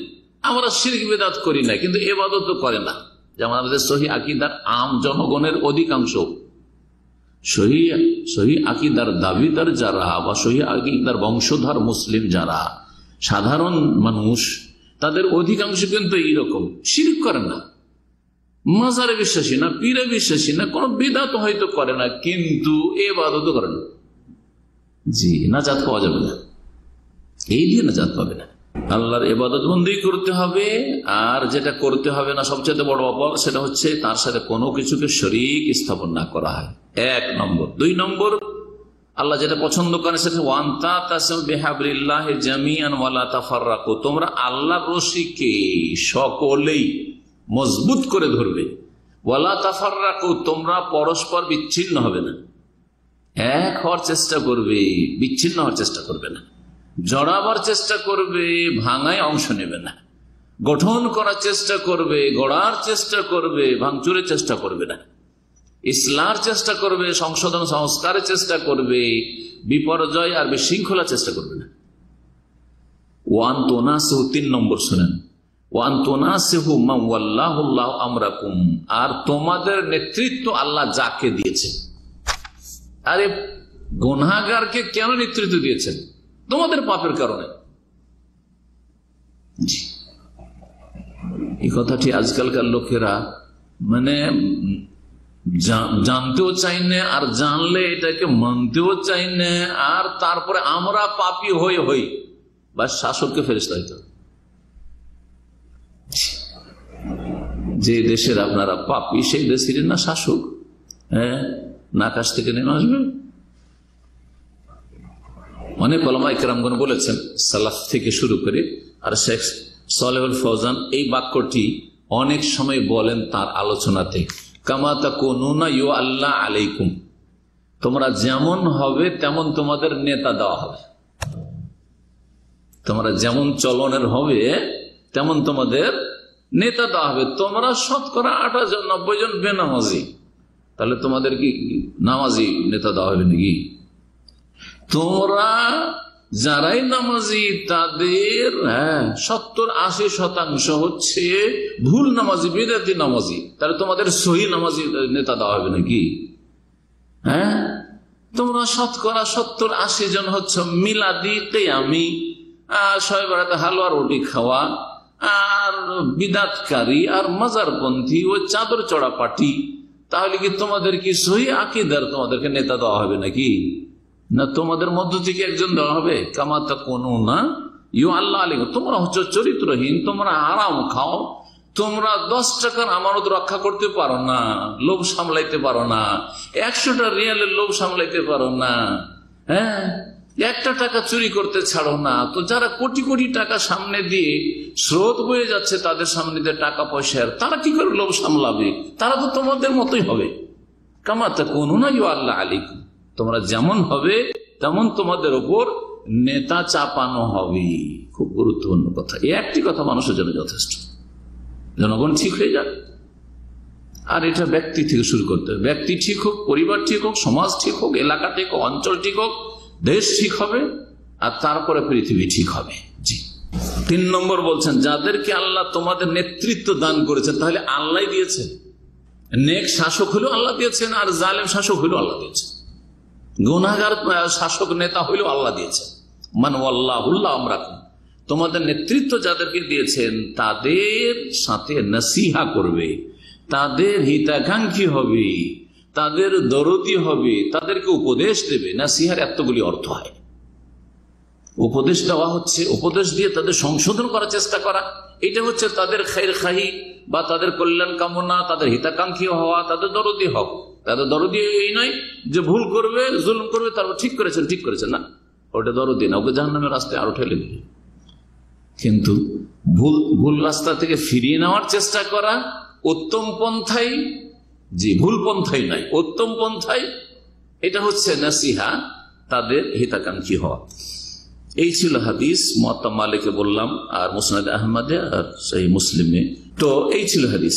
আমরা শিরক বিদআত করি না, কিন্তু ইবাদত তো করে না। যেমন আমাদের সহিহ আকীদার আম জনগণের অধিকাংশ, সহিহ আকীদার দাবিদার যারা বা সহিহ আকীদার বংশধর মুসলিম যারা সাধারণ মানুষ, তাদের অধিকাংশ কিন্তু এইরকম শিরক করে না, মাজারে বিশ্বাসী না, পীরে বিশ্বাসী না, কোন বিদআত হয়তো করে না, কিন্তু ইবাদত করে না। জি, নাজাত পাওয়া যাবে না, এই দিয়ে নাজাত পাবে না। আল্লাহর ইবাদত বন্দেগী করতে হবে, আর যেটা করতে হবে না সবচেয়ে বড় অপরাধ, সেটা হচ্ছে তার সাথে কোনো কিছুকে শরীক স্থাপন না করা হয়, 1 নম্বর। 2 নম্বর, আল্লাহ যেটা পছন্দ করেন সেটা ওয়ান্তা তাসিমু বিহাবলিল্লাহি জামিআন ওয়ালা তাফাররাকু, তোমরা আল্লাহর রশিকে সকলেই মজবুত করে ধরবে। ওয়ালা তাফাররাকু, তোমরা পরস্পর বিচ্ছিন্ন হবে না, এক হওয়ার চেষ্টা করবে, বিচ্ছিন্ন হওয়ার চেষ্টা করবে না, জড়াবার চেষ্টা করবে, ভাঙায় অংশ নেবে না, গঠন করার চেষ্টা করবে, গড়ার চেষ্টা করবে, ভাঙচুরের চেষ্টা করবে না, ইসলার চেষ্টা করবে, সংশোধন সংস্কারের চেষ্টা করবে, বিপর্যয় আর বিশৃঙ্খলার চেষ্টা করবে না। ওয়ান তুনাসিহু, 3 নম্বর শুনেন, ওয়ান তুনাসিহু মান ওয়াল্লাহুল্লাহু আমরাকুম, আর তোমাদের নেতৃত্ব আল্লাহ যাকে দিয়েছেন। আরে গুনাহগারকে কেন নেতৃত্ব দিয়েছেন? তোমাদের পাপের কারণে। এই কথাটি আজকালকার লোকেরা মানে জানতেও চাই না, আর জানলে এটাকে মানতেও চাই না, আর তারপরে আমরা পাপী হই বা শাসককে ফেরেশতা হইতে হবে। যে দেশের আপনারা পাপী, সেই দেশের না শাসক, হ্যাঁ, না আকাশ থেকে নেমে আসবে। অনেক উলামায়ে কেরামগণ বলেছেন, সালাফ থেকে শুরু করে, আর শেখ সালেহুল ফৌজান এই বাক্যটি অনেক সময় বলেন তার আলোচনাতে, কামা তাকুনুনা ইউআল্লা আলাইকুম, তোমরা যেমন হবে তেমন তোমাদের নেতা দেওয়া হবে, তোমরা যেমন চলনের হবে তেমন তোমাদের নেতা দেওয়া হবে। তোমরা 90% জন বেনামাজি, তাহলে তোমাদের কি নামাজি নেতা দেওয়া হবে নাকি? তোমরা যারাই নামাজি তাদের 70-80% হচ্ছে ভুল নামাজি, বিদআতি নামাজি, তাহলে তোমাদের সহি নামাজি নেতা দেওয়া হবে নাকি? হ্যাঁ, তোমরা 70-80 জন হচ্ছে মিলাদি কিয়ামি, শবে বরাতে হালুয়া রুটি খাওয়া, আর বিদআতকারী আর মাজারপন্থী ও চাদর চড়া পার্টি, তাহলে কি তোমাদের কি সহি আকীদার তোমাদেরকে নেতা দেওয়া হবে নাকি? না, তোমাদের মধ্য থেকে একজন দেওয়া হবে। কামা তাকুনুনা ইউআল্লা আলাইকুম, তোমরা হচ্ছে চরিত্রহীন, তোমরা আরাম খাও, তোমরা 10 টাকার আমানত রক্ষা করতে পারো না, লোভ সামলাইতে পারো না, 100টা রিয়ালের লোভ সামলাইতে পারো না, হ্যাঁ, 1টা টাকা চুরি করতে ছাড়ো না। তো যারা কোটি কোটি টাকা সামনে দিয়ে স্রোত বয়ে যাচ্ছে তাদের সামনে দিয়ে টাকা পয়সার, তারা কি করে লোভ সামলাবে? তারা তো তোমাদের মতোই হবে। কামা তাকুনুনা ইউআল্লা আলাইকুম, তোমরা যেমন হবে তেমন তোমাদের উপর নেতা চাপানো হবে। খুব গুরুত্বপূর্ণ কথা, এই একটি কথা মানুষের জন্য যথেষ্ট। জনগণ ঠিক হয়ে যাক, আর এটা ব্যক্তি থেকে শুরু করতে হবে। ব্যক্তি ঠিক হোক, পরিবার ঠিক হোক, সমাজ ঠিক হোক, এলাকা ঠিক হোক, অঞ্চল ঠিক হোক, দেশ ঠিক হবে, আর তারপরে পৃথিবী ঠিক হবে। জি, 3 নম্বর বলছেন, যাদেরকে আল্লাহ তোমাদের নেতৃত্ব দান করেছেন, তাহলে আল্লাহ দিয়েছেন। নেক শাসক হলেও আল্লাহ দিয়েছেন, আর জালেম শাসক হলেও আল্লাহ দিয়েছেন, গুনাহগার শাসক নেতা হইলেও আল্লাহ দিয়েছেন। মান ওয়াল্লাহুল্লাহু আমরাকুম, তোমাদের নেতৃত্ব যাদেরকে দিয়েছেন তাদের সাথে নসিহা করবে, তাদের হিতাকাঙ্ক্ষী হবে, তাদের দরদি হবে, তাদেরকে উপদেশ দেবে। নসিহার এতগুলি অর্থ হয়। উপদেশ দেওয়া হচ্ছে, উপদেশ দিয়ে তাদের সংশোধন করার চেষ্টা করা, এটা হচ্ছে তাদের খায়ের খাহি বা তাদের কল্যাণ কামনা, তাদের হিতাকাঙ্ক্ষী হওয়া, তাদের দরদি হওয়া। তাদের দরদি এই নয় যে ভুল করবে, জুলুম করবে, তারপর ঠিক করেছেন না, ওটা দরদি না, ওকে জাহান্নামের রাস্তায় আরো ঠেলে দিবে। কিন্তু ভুল রাস্তা থেকে ফিরিয়ে নেওয়ার চেষ্টা করা উত্তম পন্থাই, জি ভুল পন্থাই নয়, উত্তম পন্থাই, এটা হচ্ছে নসিহা, তাদের হিতাকাঙ্ক্ষী হওয়া। এই ছিল হাদিস, মুয়াত্তা মালিকে বললাম, আর মুসনাদ আহমদে আর সহিহ মুসলিমে। তো এই ছিল হাদিস।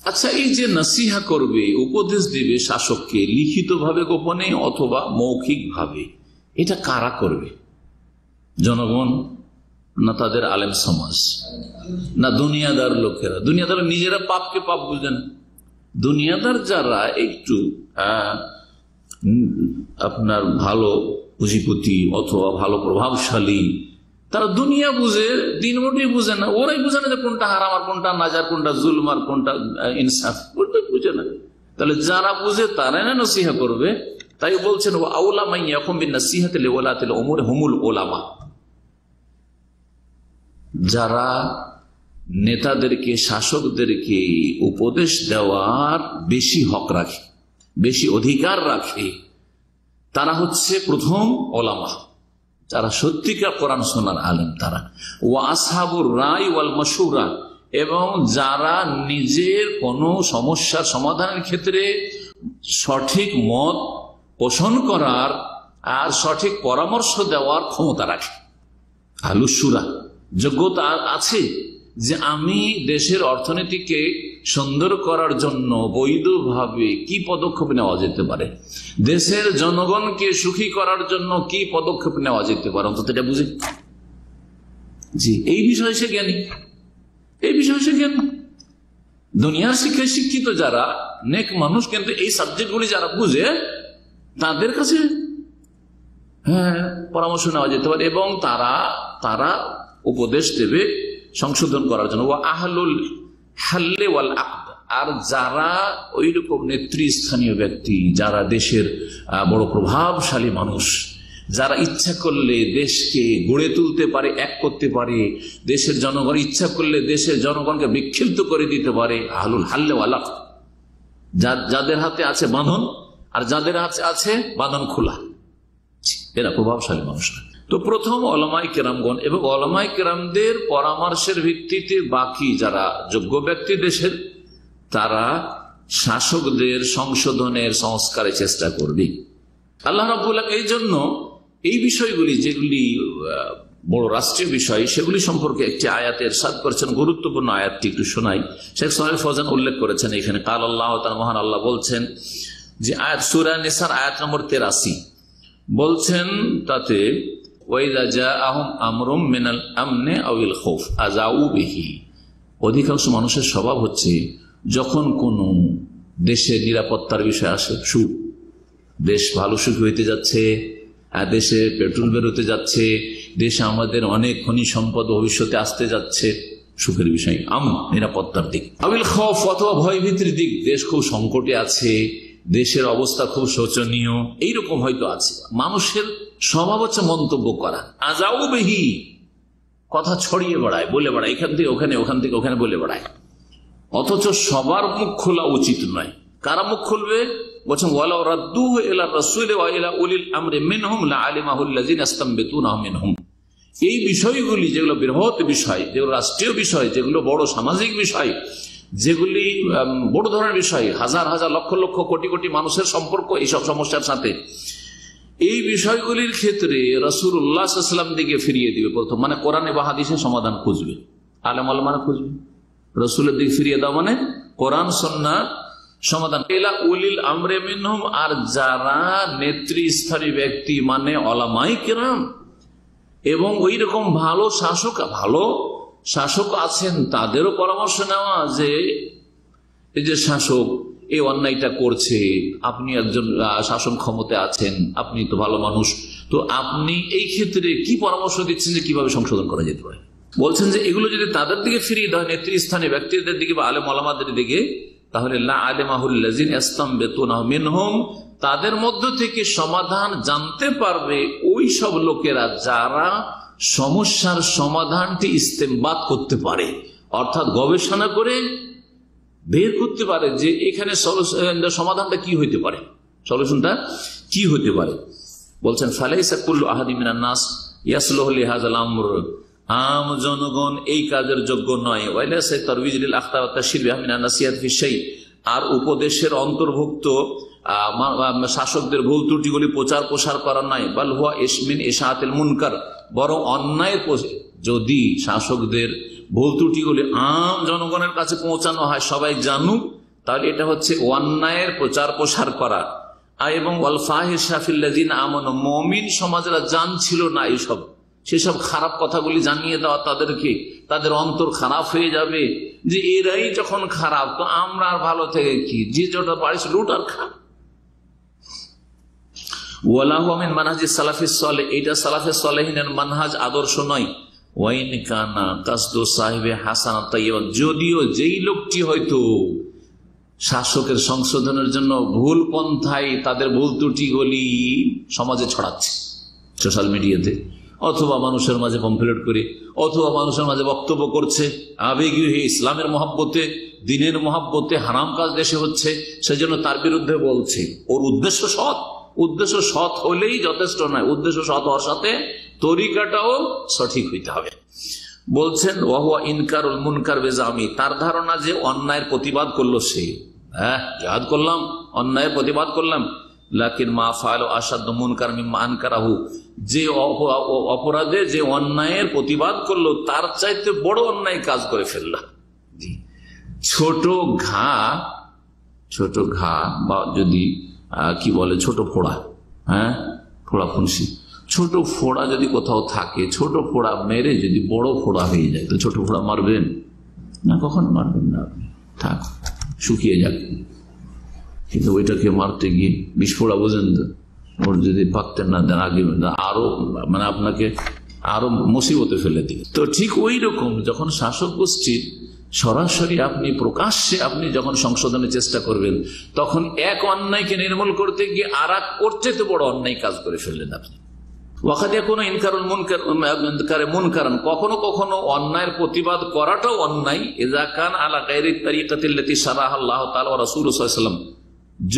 আচ্ছা, এই যে নসিহা করবে, উপদেশ দিবে শাসককে, লিখিত ভাবে গোপনে অথবা মৌখিক ভাবে, এটা কারা করবে? জনগণ না তাদের আলেম সমাজ, না দুনিয়াদার লোকেরা? দুনিয়াদার নিজেরা পাপকে পাপ বুঝেন। দুনিয়াদার যারা একটু আপনার ভালো পুঁজিপতি অথবা ভালো প্রভাবশালী, তারা দুনিয়া বুঝে, দিন মোটেই বুঝে না। ওরাই বুঝে না যে কোনটা হারাম আর কোনটা নাজার, কোনটা জুলম আর কোনটা ইনসাফ, ওটাই বুঝে না। তাহলে যারা বুঝে তারাই না নসিহা করবে। তাই বলছেন ও আউলা মাই ইয়াকুম বিন নাসিহাতি লিওলাতিল উমুর হুমুল উলামা। যারা নেতাদেরকে, শাসকদেরকে উপদেশ দেওয়ার বেশি হক রাখে, বেশি অধিকার রাখে, তারা হচ্ছে প্রথম ওলামা, যারা সত্যিকার কোরআন শোনার আলেম তারা। ওয়া আসহাবুর রায় ওয়াল মাশউরা, এবং যারা নিজের কোনো সমস্যার সমাধানের ক্ষেত্রে সঠিক মত পোষণ করার আর সঠিক পরামর্শ দেওয়ার ক্ষমতা রাখে। আহলুস-শুরা, যোগ্যতা আছে যে আমি দেশের অর্থনীতিকে সুন্দর করার জন্য বৈধভাবে কি পদক্ষেপ নেওয়া যেতে পারে, দেশের জনগণকে সুখী করার জন্য কি পদক্ষেপ নেওয়া যেতে পারে, অন্তত এটা বুঝে। জি, এই বিষয়ে সে জ্ঞানী, এই বিষয়ে সে জ্ঞানী। দুনিয়ার শিক্ষায় শিক্ষিত যারা নেক মানুষ, কিন্তু এই সাবজেক্টগুলি যারা বুঝে, তাদের কাছে পরামর্শ নেওয়া যেতে পারে এবং তারা উপদেশ দেবে সংশোধন করার জন্য। ওয়া আহলুল হাল্লে ওয়াল আকদ, আর যারা ওই রকম নেতৃস্থানীয় ব্যক্তি, যারা দেশের বড় প্রভাবশালী মানুষ, যারা ইচ্ছা করলে দেশকে গড়ে তুলতে পারে, এক করতে পারে, দেশের জনগণ ইচ্ছা করলে দেশের জনগণকে বিক্ষিপ্ত করে দিতে পারে, আহলুল হাল্লে ওয়াল আকদ, যাদের হাতে আছে বাঁধন আর যাদের হাতে আছে বাঁধন খোলা, এরা প্রভাবশালী মানুষ। তো প্রথম ওলামায়ে কেরামগণ, এবং ওলামায়ে কেরামদের পরামর্শের ভিত্তিতে বাকি যারা যোগ্য ব্যক্তি দেশের, তারা শাসকদের সংশোধনের, সংস্কারের চেষ্টা করবে। আল্লাহ রাব্বুল আলামিন এই জন্য এই বিষয়গুলি, যেগুলি বড় রাষ্ট্রীয় বিষয়, সেগুলি সম্পর্কে একটি আয়াতে ইরশাদ করেছেন। গুরুত্বপূর্ণ আয়াতটি একটু শোনাই। শেখ সালেহ ফৌজান উল্লেখ করেছেন এখানে, কাল আল্লাহ তাআলা, মহান আল্লাহ বলছেন যে আয়াত সূরা নিসার আয়াত নম্বর 83 বলছেন, তাতে ওয়াইযা জাআহুম আমরুম মিনাল আমনি আউল খাউফ আযাউ বিহি। অধিকাংশ মানুষের স্বভাব হচ্ছে যখন কোন দেশের নিরাপত্তার বিষয় আসে, দেশ ভালো সুখী হইতে যাচ্ছে, দেশে পেট্রোল বেরোতে যাচ্ছে, দেশে আমাদের অনেক খনি সম্পদ ভবিষ্যতে আসতে যাচ্ছে, সুখের বিষয় নিরাপত্তার দিক। আউল খাউফ, অথবা ভয়ভীতির দিক, দেশ খুব সংকটে আছে, দেশের অবস্থা খুব শোচনীয়, এইরকম হয়তো আছে। মানুষের স্বভাব হচ্ছে মন্তব্য করা, আযাউ বিহি, কথা ছড়িয়ে বেড়ায়, বলে বেড়ায়, এখান থেকে ওখানে, ওখান থেকে ওখানে বলে বেড়ায়। অথচ সবার মুখ খোলা উচিত নয়। কারা মুখ খুলবে? বলছেন ওয়ালাউ রাদ্দুহু ইলা রাসূল ওয়া ইলা উলিল আমরি মিনহুম লাআলিমাহু আল্লাযিনা ইসতামবিতুনাহু মিনহুম। এই বিষয়গুলি, যেগুলো বৃহৎ বিষয়, যেগুলো রাষ্ট্রীয় বিষয়, যেগুলো বড় সামাজিক বিষয়, যেগুলি বড় ধরনের বিষয়, হাজার হাজার লক্ষ লক্ষ কোটি কোটি মানুষের সম্পর্ক এইসব সমস্যার সাথে, এই বিষয়গুলির ক্ষেত্রে রাসূলুল্লাহ সাল্লাল্লাহু আলাইহি ওয়াসাল্লাম দিকে ফিরিয়ে দিবে প্রথম। মানে কোরআনে বা হাদিসে সমাধান খুঁজবে, আলেম ওলামারা খুঁজবে। রাসূলের দিকে ফিরিয়ে দাও মানে কোরআন সুন্নাহ সমাধান। ইলা উলিল আমরি মিনহুম, আর যারা নেতৃস্থানীয় ব্যক্তি মানে ওলামায়ে কেরাম, এবং ওই রকম ভালো শাসক আছেন, তাদেরও পরামর্শ নেওয়া যে এই যে শাসক, এই অন্যায়টা করছে, আপনি একজন শাসন ক্ষমতায় আছেন, আপনি তো ভালো মানুষ, তো আপনি এই ক্ষেত্রে কি পরামর্শ দিচ্ছেন যে কিভাবে সংশোধন করা যেতে পারে? বলছেন যে এগুলো যদি তাদের দিকে ফিরিয়ে দেওয়া হয়, নেতৃস্থানীয় ব্যক্তিদের দিকে বা আলেম ওলামাদের দিকে, তাহলে লা আলেমাহুল্লাযিন ইসতামবিতুনা মিনহুম, তাদের মধ্য থেকে সমাধান জানতে পারবে ওই সব লোকেরা যারা সমস্যার সমাধানটি ইস্তেমবাত করতে পারে, অর্থাৎ গবেষণা করে বের করতে পারে যে এখানে সমাধানটা কি হইতে পারে, সলিউশনটা কি হতে পারে। বলছেন ফালাইসা কুল্লু আহাদিন মিনান নাস ইয়াসলুহু লিহাযাল আমর, আম জনগণ এই কাজের যোগ্য নয়। ওয়াইলাসা তারবিজ লিল আখতা ওয়া তাশহীর বিহা মিনান নাসিহাত ফি শাই, আর উপদেশের অন্তর্ভুক্ত শাসকদের ভুল ত্রুটিগুলি প্রচার প্রসার করা নয়। বাল হুয়া ইসমিন ইশাআতিল মুনকার, বরং অন্যায়ের যদি শাসকদের ভুল ত্রুটিগুলি আম জনগণের কাছে পৌঁছানো হয়, সবাই জানুক, তাহলে এটা হচ্ছে অন্যায়ের প্রচার প্রসার করা। এবং ওয়াল ফাহিশা ফিল লাযিনা আমানু, মুমিন সমাজেরা জানছিল না এইসব, সেসব খারাপ কথাগুলি জানিয়ে দেওয়া তাদেরকে, তাদের অন্তর খারাপ হয়ে যাবে যে এরাই যখন খারাপ তো আমরা আর ভালো থেকে কি, যে যেটা পারিস লুট আর খা। ওয়ালাহু মিন মানহাজিস সালাফিস সালেহ, এটা সালাফে সালেহিনের মানহাজ আদর্শ নয়। ওয়াইন কানা কাসদু সাহিবে হাসান তাইয়্যিব, যদিও যেই লোকটি হয়তো শাসকের সংশোধনের জন্য ভুল পন্থায় তাদের ভুল ত্রুটিগুলি সমাজে ছড়াচ্ছে সোশ্যাল মিডিয়াতে, অথবা মানুষের মাঝে পম্পলেট করে, অথবা মানুষের মাঝে বক্তব্য করছে আবেগী হয়ে ইসলামের মহব্বতে, দিনের মহব্বতে, হারাম কাজ দেশে হচ্ছে, সেজন্য তার বিরুদ্ধে বলছে। ওর উদ্দেশ্য সৎ, উদ্দেশ্য সৎ হলেই যথেষ্ট নয়, উদ্দেশ্য সৎ হওয়ার সাথে তরিকাটাও সঠিক হইতে হবে। বলছেন ওয়াহুয়া ইনকারুল মুনকার বেজামি, তার ধারণা যে অন্যায়ের প্রতিবাদ করলো সে, হ্যাঁ জিহাদ করলাম, অন্যায়ের প্রতিবাদ করলাম, লাকিন মা ফাআলু আশাদ্দু মুনকার মিম্মা আনকারাহু, যে অপরাধে যে অন্যায়ের প্রতিবাদ করলো তার চাইতে বড় অন্যায় কাজ করে ফেলল। ছোট ঘা বা যদি কি বলে ছোট ফোড়া, হ্যাঁ ফোড়া ফুনসি, ছোট ফোড়া যদি কোথাও থাকে, ছোট ফোড়া মেরে যদি বড় ফোড়া হয়ে যায় তো ছোট ফোড়া মারবেন না? কখন মারবেন না, আপনি থাক শুকিয়ে যাক। কিন্তু ওইটাকে মারতে গিয়ে বিস্ফোড়া বোঝেন তো, ওর যদি পাকতেন না দেন আগে আরো মানে আপনাকে আরো মুসিবতে ফেলে দিবে। তো ঠিক ওই রকম যখন শাসক গোষ্ঠীর সরাসরি আপনি প্রকাশ্যে আপনি যখন সংশোধনের চেষ্টা করবেন, তখন এক অন্যায়কে নির্মূল করতে গিয়ে আর এক করতে তো বড় অন্যায় কাজ করে ফেললেন আপনি। কখনো কখনো অন্যায়ের প্রতিবাদ করাটাও অন্যায়,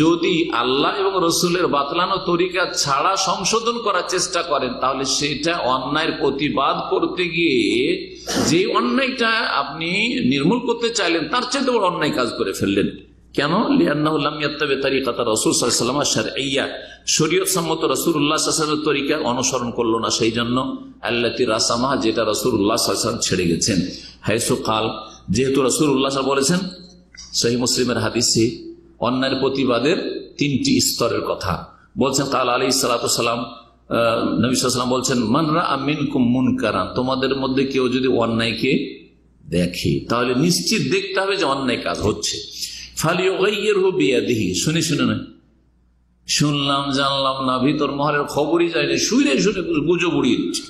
যদি আল্লাহ এবং রসুলের বাতলানো তরিকা ছাড়া সংশোধন করার চেষ্টা করেন, তাহলে সেটা অন্যায়ের প্রতিবাদ করতে গিয়ে যে অন্যায়টা আপনি নির্মূল করতে চাইলেন তার চেয়ে বড় অন্যায় কাজ করে ফেললেন। কেন? লিআন্নাহু লাম ইয়াত্তাবি তারিকাতা রাসূল সাল্লাল্লাহু আলাইহি ওয়াসাল্লাম আশ-শারঈয়্যা, শরীয়ত সম্মত রাসূলুল্লাহ সাল্লাল্লাহু আলাইহি ওয়াসাল্লামের তরিকা অনুসরণ করলো না, সেই জন্য আল্লাতী রাসামাহা, যেটা রাসূলুল্লাহ সাল্লাল্লাহু আলাইহি ওয়াসাল্লাম ছেড়ে গেছেন। হাইসু কাল, যেহেতু রাসূলুল্লাহ সাল্লাল্লাহু আলাইহি ওয়াসাল্লাম বলেছেন সহিহ মুসলিমের হাদিসে অন্যায়ের প্রতিবাদের তিনটি স্তরের কথা বলছেন। কাল আলাইহিস সালাতু ওয়াস সালাম, নবী সাল্লাল্লাহু আলাইহি ওয়াসাল্লাম বলছেন মান রাআ মিনকুম মুনকারান, তোমাদের মধ্যে কেউ যদি অন্যায়কে দেখে তাহলে নিশ্চিত দেখতে হবে যে অন্যায় কাজ হচ্ছে। ফালিয়ুগাইয়িরহু বিয়াদিহি, শুনে না, শুনলাম জানলাম না, ভিতর মহলের খবরই যায় না, শুনে গুজব উড়িয়ে দিচ্ছে।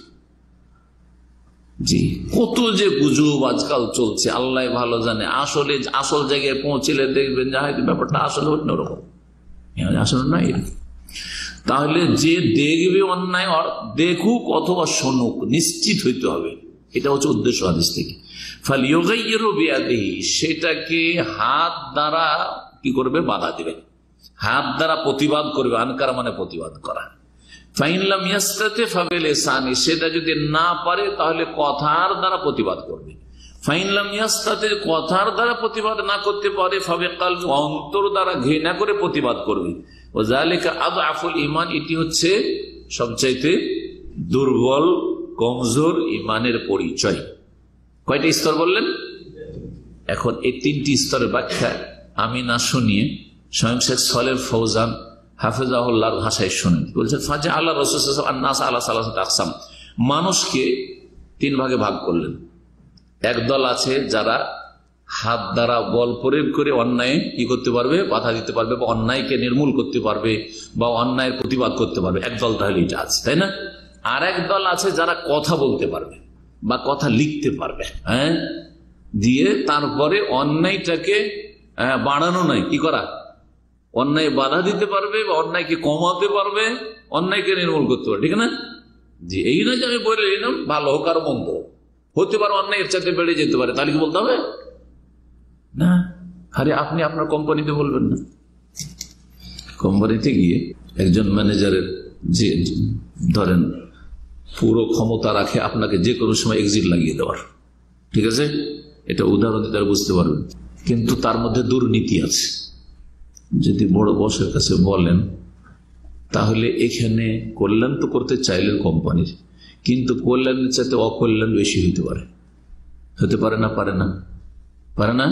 জি, কত যে গুজব আজকাল চলছে আল্লাহ ভালো জানে। আসলে আসল জায়গায় পৌঁছলে দেখবেন যে হয়তো ব্যাপারটা আসলে অন্যরকম, আসলে না এরকম। তাহলে যে দেখবে অন্যায় দেখুক অথবা শুনুক, নিশ্চিত হইতে হবে, এটা হচ্ছে উদ্দেশ্য হাদিস থেকে। ফালিয়ুগাইয়িরহু বিয়াদিহি, সেটাকে হাত দ্বারা কি করবে? বাধা দিবে, হাত দ্বারা প্রতিবাদ করবে। আনকার মানে প্রতিবাদ করা। ফাইন লাম ইয়াসতাতি ফাবিলিসানি, সেটা যদি না পারে তাহলে কথার দ্বারা প্রতিবাদ করবে। ফাইন লাম ইয়াসতাতি, কথার দ্বারা প্রতিবাদ না করতে পারে ফাবিকালবি, অন্তর দ্বারা ঘৃণা করে প্রতিবাদ করবে। ওয়া যালিকা আযআফুল ঈমান, এটি হচ্ছে সবচাইতে দুর্বল কমজোর ঈমানের পরিচয়। কয়টা স্তর বললেন? এখন এই তিনটি স্তরের ব্যাখ্যা আমি না শুনিয়ে স্বয়ং শেখ সালেহ ফৌজান হাফেজাহুল্লাহর ভাষায় শুনেন। বলছেন ফাজা আল্লাহ রাসূল সাল্লাল্লাহু আলাইহি ওয়াসাল্লাম আলা সালাসাতি আকসাম, মানুষকে তিন ভাগে ভাগ করলেন। একদল আছে যারা হাত দ্বারা বল প্রয়োগ করে অন্যায় কি করতে পারবে, বাধা দিতে পারবে, বা অন্যায়কে নির্মূল করতে পারবে, বা অন্যায়ের প্রতিবাদ করতে পারবে। একদল তাহলে এটা আছে, তাই না? আর এক দল আছে যারা কথা বলতে পারবে বা কথা লিখতে পারবে, হ্যাঁ, দিয়ে তারপরে অন্যায়টাকে বাড়ানো নয়, কি করা, অন্যায় বাধা দিতে পারবে বা অন্যায়কে কমাতে পারবে, অন্যায়কে নির্মূল করতে পারবে, ঠিক না? জি, এই নয় যে আমি বলে নিলাম ভালো হোক আর মন্দ হতে পারে, অন্যায়ের চাইতে বেড়ে যেতে পারে, তাহলে কি বলতে হবে না? আরে আপনি আপনার কোম্পানিতে বলবেন না, কোম্পানিতে গিয়ে একজন ম্যানেজারের যে ধরেন পুরো ক্ষমতা রাখে আপনাকে যে কোনো সময় এক্সিট লাগিয়ে দেওয়ার, ঠিক আছে, এটা উদাহরণ দিতে বুঝতে পারবেন, কিন্তু তার মধ্যে দুর্নীতি আছে। যদি বড় বসের কাছে বলেন তাহলে এখানে কল্যাণ তো করতে চাইলেন কোম্পানির, কিন্তু কল্যাণের চাইতে অকল্যাণ বেশি হতে পারে, হতে পারে না? পারে না? পারে না?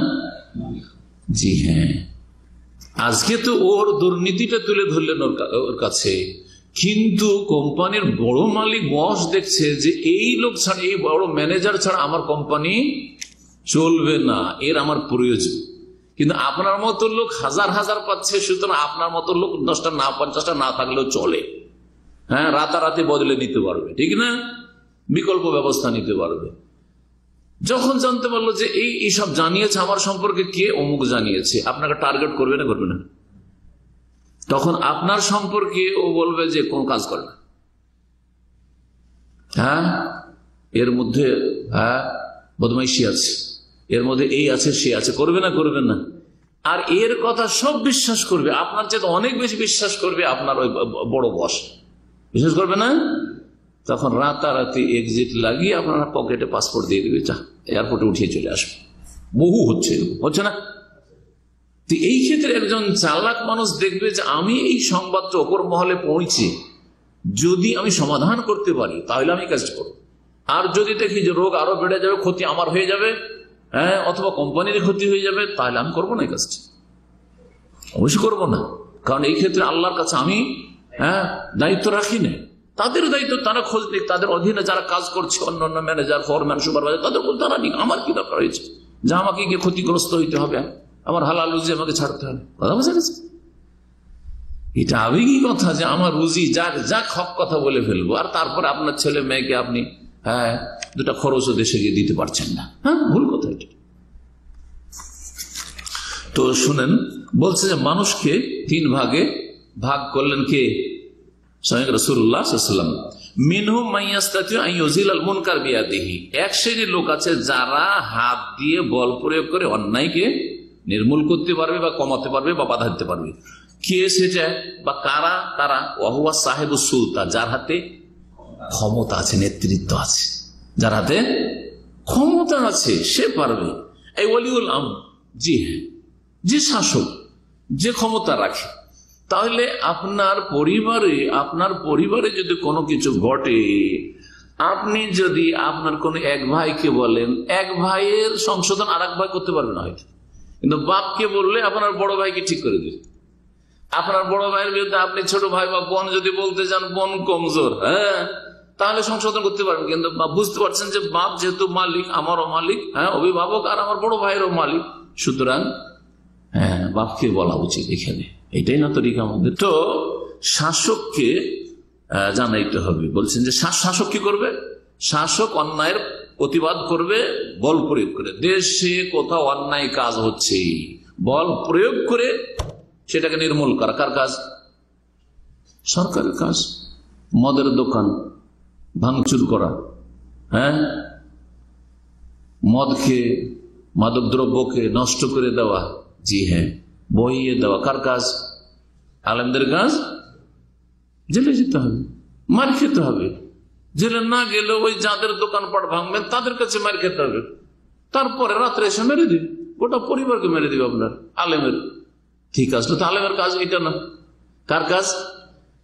জি হ্যাঁ, আজকে তো ওর দুর্নীতিটা তুলে ধরলেন ওর কাছে, কিন্তু কোম্পানির বড় মালিক বস দেখছে যে এই লোক ছাড়া, এই বড় ম্যানেজার ছাড়া আমার কোম্পানি চলবে না, এর আমার প্রয়োজন। কিন্তু আপনার মতো লোক হাজার হাজার পাচ্ছে, সুতরাং আপনার মতো লোক 10টা না 50টা না থাকলেও চলে, হ্যাঁ, রাতারাতি বদলে নিতে পারবে, ঠিক না, বিকল্প ব্যবস্থা নিতে পারবে। যখন জানতে পারলো যে এইসব জানিয়েছে আমার সম্পর্কে, কে, অমুক জানিয়েছে, আপনাকে টার্গেট করবে না করবে না? তখন আপনার সম্পর্কে ও বলবে যে কোন কাজ করে না, হ্যাঁ, এর মধ্যে হ্যাঁ বদমাইশি আছে, এর মধ্যে এই আছে সে আছে, করবে না করবে না? আর এর কথা সব বিশ্বাস করবে, আপনার চেয়ে অনেক বেশি বিশ্বাস করবে আপনার ওই বড় বস, বিশ্বাস করবে না? তখন রাতারাতি এক্সিট লাগিয়ে আপনারা পকেটে পাসপোর্ট দিয়ে দেবে, যা এয়ারপোর্টে উঠিয়ে চলে আসবে। বহু হচ্ছে, হচ্ছে না? তো এই ক্ষেত্রে একজন চালাক মানুষ দেখবে যে আমি এই সংবাদটা অপর মহলে পৌঁছে যদি আমি সমাধান করতে পারি তাহলে আমি কাজ করব, আর যদি দেখি যে রোগ আরো বেড়ে যাবে, ক্ষতি আমার হয়ে যাবে, হ্যাঁ, অথবা কোম্পানির ক্ষতি হয়ে যাবে, তাহলে আমি করবো না এই কাজটা, অবশ্যই করবো না। কারণ এই ক্ষেত্রে আল্লাহর কাছে আমি দায়িত্ব রাখি না, তাদের দায়িত্ব তারা খোঁজ নিক, তাদের অধীনে যারা কাজ করছে, অন্যান্য ম্যানেজার, ফোরম্যান, সুপারভাইজার, তাদের বলতে তারা নিক, আমার কি দরকার হয়েছে যে আমাকে গিয়ে ক্ষতিগ্রস্ত হইতে হবে, আমার হালাল রুজি আমাকে ছাড়তে হবে, কথা বুঝে গেছে? এটা আবেগী কথা যে আমার রুজি যাক হক কথা বলে ফেলবো, আর তারপরে আপনার ছেলে মেয়েকে আপনি দুটা খরচও দেশে গিয়ে দিতে পারছেন না, হ্যাঁ, ভুল কথা এটা। তো শুনেন, বলছে যে মানুষকে 3 ভাগে ভাগ করলেন কে? স্বয়ং রাসূলুল্লাহ সাল্লাল্লাহু আলাইহি ওয়াসাল্লাম। মিনহুম মাইয়াস্তাতিউ আন ইউযিলাল মুনকার বিয়াদিহি, এক শ্রেণীর লোক আছে যারা হাত দিয়ে বল প্রয়োগ করে অন্যায়কে নির্মূল করতে পারবে বা কমাতে পারবে বা বাধা দিতে পারবে। কে সেটা বা কারা? তারা ওয়াহুয়া সাহেবুস সুলতা, যার হাতে ক্ষমতা আছে, নেতৃত্ব আছে, যার হাতে ক্ষমতা আছে সে পারবে। এই ওয়ালিউল আমর, জি হ্যাঁ, যে শাসক, যে ক্ষমতা রাখে। তাহলে আপনার পরিবারে যদি কোনো কিছু ঘটে, আপনি যদি আপনার কোন এক ভাইকে বলেন, এক ভাইয়ের সংশোধন আর এক ভাই করতে পারবে না হয়তো, কিন্তু বাপকে বললে আপনার বড় ভাইকে ঠিক করে দিবে। আপনার বড় ভাইয়ের বিরুদ্ধে আপনি ছোট ভাই বা বোন যদি বলতে চান বোন কমজোর, হ্যাঁ, তাহলে সংশোধন করতে পারবেন। কিন্তু বুঝতে পারছেন যে বাপ যেহেতু মালিক, আমারও মালিক, হ্যাঁ, অভিভাবক, আর আমার বড় ভাইয়েরও মালিক, সুতরাং হ্যাঁ বাপকে বলা উচিত এখানে, এটাই না তরিকা আমাদের। তো শাসককে জানাইতে হবে। বলছেন যে শাসক কি করবে? শাসক অন্যায়ের প্রতিবাদ করবে বল প্রয়োগ করে। দেশে কোথাও অন্যায় কাজ হচ্ছে, বল প্রয়োগ করে সেটাকে নির্মূল করা কার কাজ? সরকারের কাজ। মদের দোকান ভাঙচুর করা, হ্যাঁ, মদকে, মাদক দ্রব্যকে নষ্ট করে দেওয়া, জি হ্যাঁ, বইয়ে দেওয়া কার কাজ? আলেমদের কাজ। জেলে যেতে হবে, মার খেতে হবে। জেলে না গেলে ওই যাদের দোকানপাট ভাঙবেন তাদের কাছে মার খেতে হবে, তারপরে রাত্রে এসে মেরে দিবে, গোটা পরিবারকে মেরে দিবে আপনার আলেমের। ঠিক আছে, তো আলেমের কাজ এটা না, কার কাজ?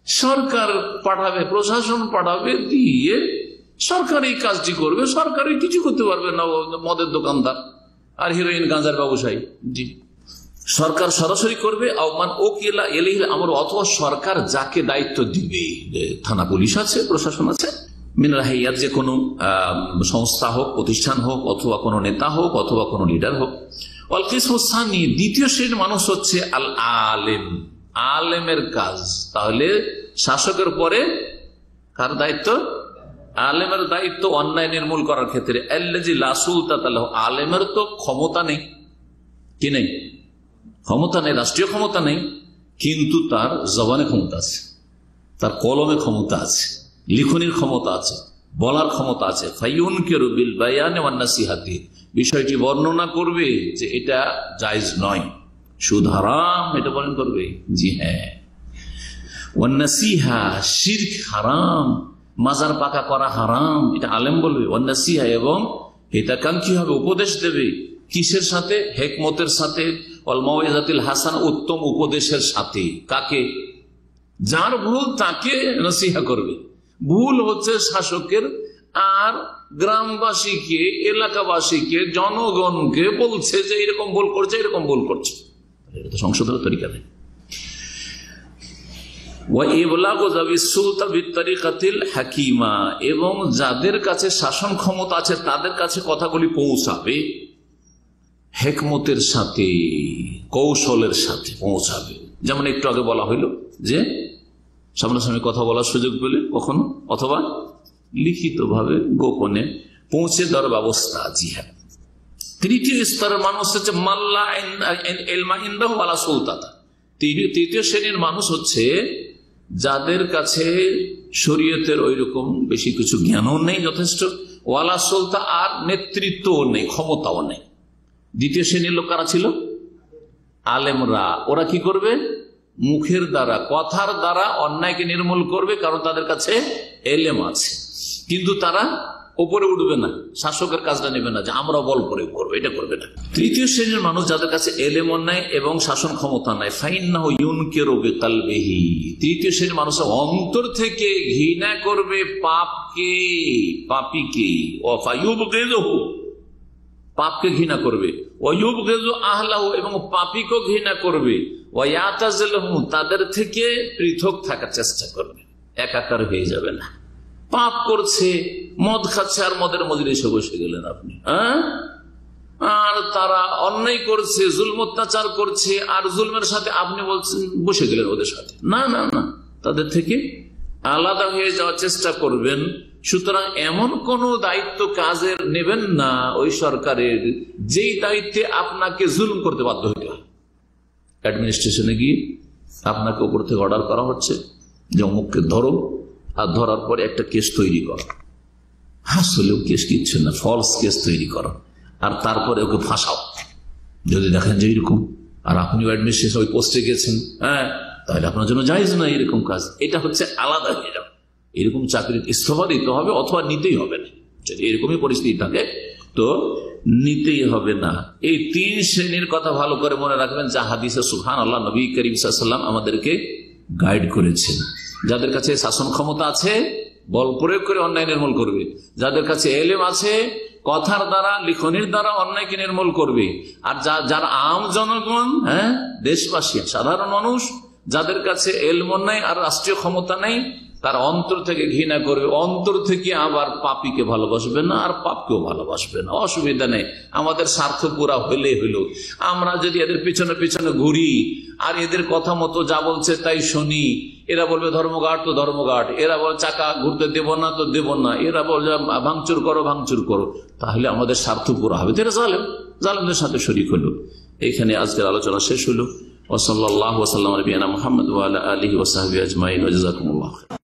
সরকার পাঠাবে, প্রশাসন পাঠাবে, দিয়ে সরকার এই কাজটি করবে। সরকারই কিছু করতে পারবে না মদের দোকানদার আর হিরোইন গাঁজার ব্যবসায়ী, জি। সরকার সরাসরি করবে, অথবা সরকার যাকে দায়িত্ব দিবে, থানা পুলিশ আছে, প্রশাসন আছে, মিনাল হাইয়াত, যে কোনো সংস্থা হোক, প্রতিষ্ঠান হোক, অথবা কোনো নেতা হোক, অথবা কোনো লিডার হোক। ওয়াল কিসমু সানি, দ্বিতীয় শ্রেণীর মানুষ হচ্ছে আল আলেম, আলেমের কাজ। তাহলে শাসকের পরে কার দায়িত্ব? আলেমের দায়িত্ব অন্যায় নির্মূল করার ক্ষেত্রে। আল্লাযী লা সুলতাতা লাহু, আলেমের তো ক্ষমতা নেই, কি নেই? ক্ষমতা নেই, রাষ্ট্রীয় ক্ষমতা নেই, কিন্তু তার জবানে ক্ষমতা আছে, তার কলমে ক্ষমতা আছে, লিখনির ক্ষমতা আছে, বলার ক্ষমতা আছে। ফায়ুনকিরু বিল বায়ানি ওয়ান নাসিহাতি, বিষয়টি বর্ণনা করবে যে এটা জায়েজ নয়, সুদ হারাম, এটা বর্ণনা করবে, জি হ্যাঁ। ওয়ান নাসিহা, শিরক হারাম, মাজার পাকা করা হারাম, এটা আলেম বলবে। ওয়ান নাসিহা, এবং হিতাকাঙ্ক্ষী হবে, উপদেশ দেবে। কিসের সাথে? হিকমতের সাথে। ওয়াল মাউইযাতিল হাসান, উত্তম উপদেশের সাথে। কাকে? যার ভুল তাকে নসিহা করবে। ভুল হচ্ছে শাসকের, আর গ্রামবাসীকে, এলাকাবাসীকে, জনগণকে বলছে যে এরকম ভুল করছে, এরকম ভুল করছে, এটা তো সংশোধনের তরিকা নেই। এবং যাদের কাছে শাসন ক্ষমতা আছে তাদের কাছে কথাগুলি পৌঁছাবে হিকমতের সাথে, কৌশলের সাথে পৌঁছাবে। যেমন একটু আগে বলা হইল যে সামনাসামনি কথা বলার সুযোগ পেলে কখনো, অথবা লিখিত ভাবে গোপনে পৌঁছে দেওয়ার ব্যবস্থা। জি হ্যাঁ। তৃতীয় স্তরের মানুষ হচ্ছে মাল্লা ইলমা ইনদাহু ওয়ালা সুলতাতা, তৃতীয় শ্রেণীর মানুষ হচ্ছে যাদের কাছে শরীয়তের ওই রকম বেশি কিছু জ্ঞানও নেই যথেষ্ট, ওয়ালা সুলতা, আর নেতৃত্বও নেই, ক্ষমতাও নেই। দ্বিতীয় শ্রেণীর লোক কারা ছিল? আলেমরা। ওরা কি করবে? মুখের দ্বারা, কথার দ্বারা অন্যায়কে নির্মূল করবে, কারণ তাদের কাছে এলেম আছে, কিন্তু তারা উপরে উঠবে না, শাসকের কাজটা নেবে না যে আমরা বল প্রয়োগ করবো, এটা করবে না। তৃতীয় শ্রেণীর মানুষ যাদের কাছে এলেম নাই এবং শাসন ক্ষমতা নাই, ফাইন্নাহু ইউনকিরু বিকালবিহি, তৃতীয় শ্রেণীর মানুষ অন্তর থেকে ঘৃণা করবে পাপকে, পাপীকে। ওয়া ফায়ুবগিযুহু, পাপকে ঘৃণা করবে। ওয়ায়ুবগিযু আহলাহু, এবং পাপীকে ঘৃণা করবে। ওয়ায়াতাজিলুহু, তাদের থেকে পৃথক থাকার চেষ্টা করবে, একাকার হয়ে যাবে না। পাপ করছে, মদ খাচ্ছে, আর মদের মজলিসে বসে গেলেন আপনি, আর তারা অন্যায় করছে, জুলম অত্যাচার করছে, আর জুলমের সাথে আপনি বলছেন বসে গেলেন ওদের সাথে। না না না, তাদের থেকে আলাদা হয়ে যাওয়ার চেষ্টা করবেন। সুতরাং এমন কোন দায়িত্ব কাজের নেবেন না ওই সরকারের, যেই দায়িত্বে আপনাকে জুলম করতে বাধ্য হতে হয়। অ্যাডমিনিস্ট্রেশনে গিয়ে আপনাকে উপর থেকে অর্ডার করা হচ্ছে যে অমুককে ধরো, আর ধরার পরে একটা কেস তৈরি করো, আসলেও কেস কিচ্ছু না, ফলস কেস তৈরি করো, আর তারপরে ওকে ফাঁসাও। যদি দেখেন যে এরকম, আর আপনি অ্যাডমিনিস্ট্রেশন ওই পোস্টে গেছেন, হ্যাঁ, তাহলে আপনার জন্য জায়েজ না এরকম কাজ। এটা হচ্ছে আলাদা হয়ে যাবে, এরকম চাকরির ইস্তফা দিতে হবে, অথবা নিতেই হবে না। যদি এরকমই পরিস্থিতি থাকে তো নিতেই হবে না। এই তিন শ্রেণীর কথা ভালো করে মনে রাখবেন, যা হাদিসে সুবহানাল্লাহ নবী করিম সাল্লাল্লাহু আলাইহি ওয়াসাল্লাম আমাদেরকে গাইড করেছেন। যাদের কাছে শাসন ক্ষমতা আছে, বল প্রয়োগ করে অন্যায় নির্মূল করবে। যাদের কাছে এলেম আছে, কথার দ্বারা, লিখনির দ্বারা অন্যায়কে নির্মূল করবে। আর যারা আম জনগণ, হ্যাঁ, দেশবাসী, সাধারণ মানুষ, যাদের কাছে এলম নাই আর রাষ্ট্রীয় ক্ষমতা নেই, তার অন্তর থেকে ঘৃণা করবে, অন্তর থেকে আবার পাপীকে ভালোবাসবে না, আর পাপকেও ভালোবাসবে না। অসুবিধা নেই, আমাদের স্বার্থ পুরা হইলে হইল। আমরা যদি এদের পিছনে পিছনে ঘুরি আর এদের কথা মতো যা বলছে তাই শুনি, এরা বলবে ধর্মঘাট তো ধর্মঘাট, এরা বলে চাকা ঘুরতে দেব না তো দেব না, এরা বলবে ভাঙচুর করো ভাঙচুর করো, তাহলে আমাদের স্বার্থ পুরা হবে। এরা জালেমদের সাথে শরীক হলো। এখানে আজকের আলোচনা শেষ হলো। ওয়া সাল্লাল্লাহু ওয়া সাল্লাম আলা নবিয়িনা মুহাম্মদ ওয়া আলা আলিহি ওয়া সাহবিহি আজমাইন। ওয়া জাযাকুমুল্লাহু খাইরান।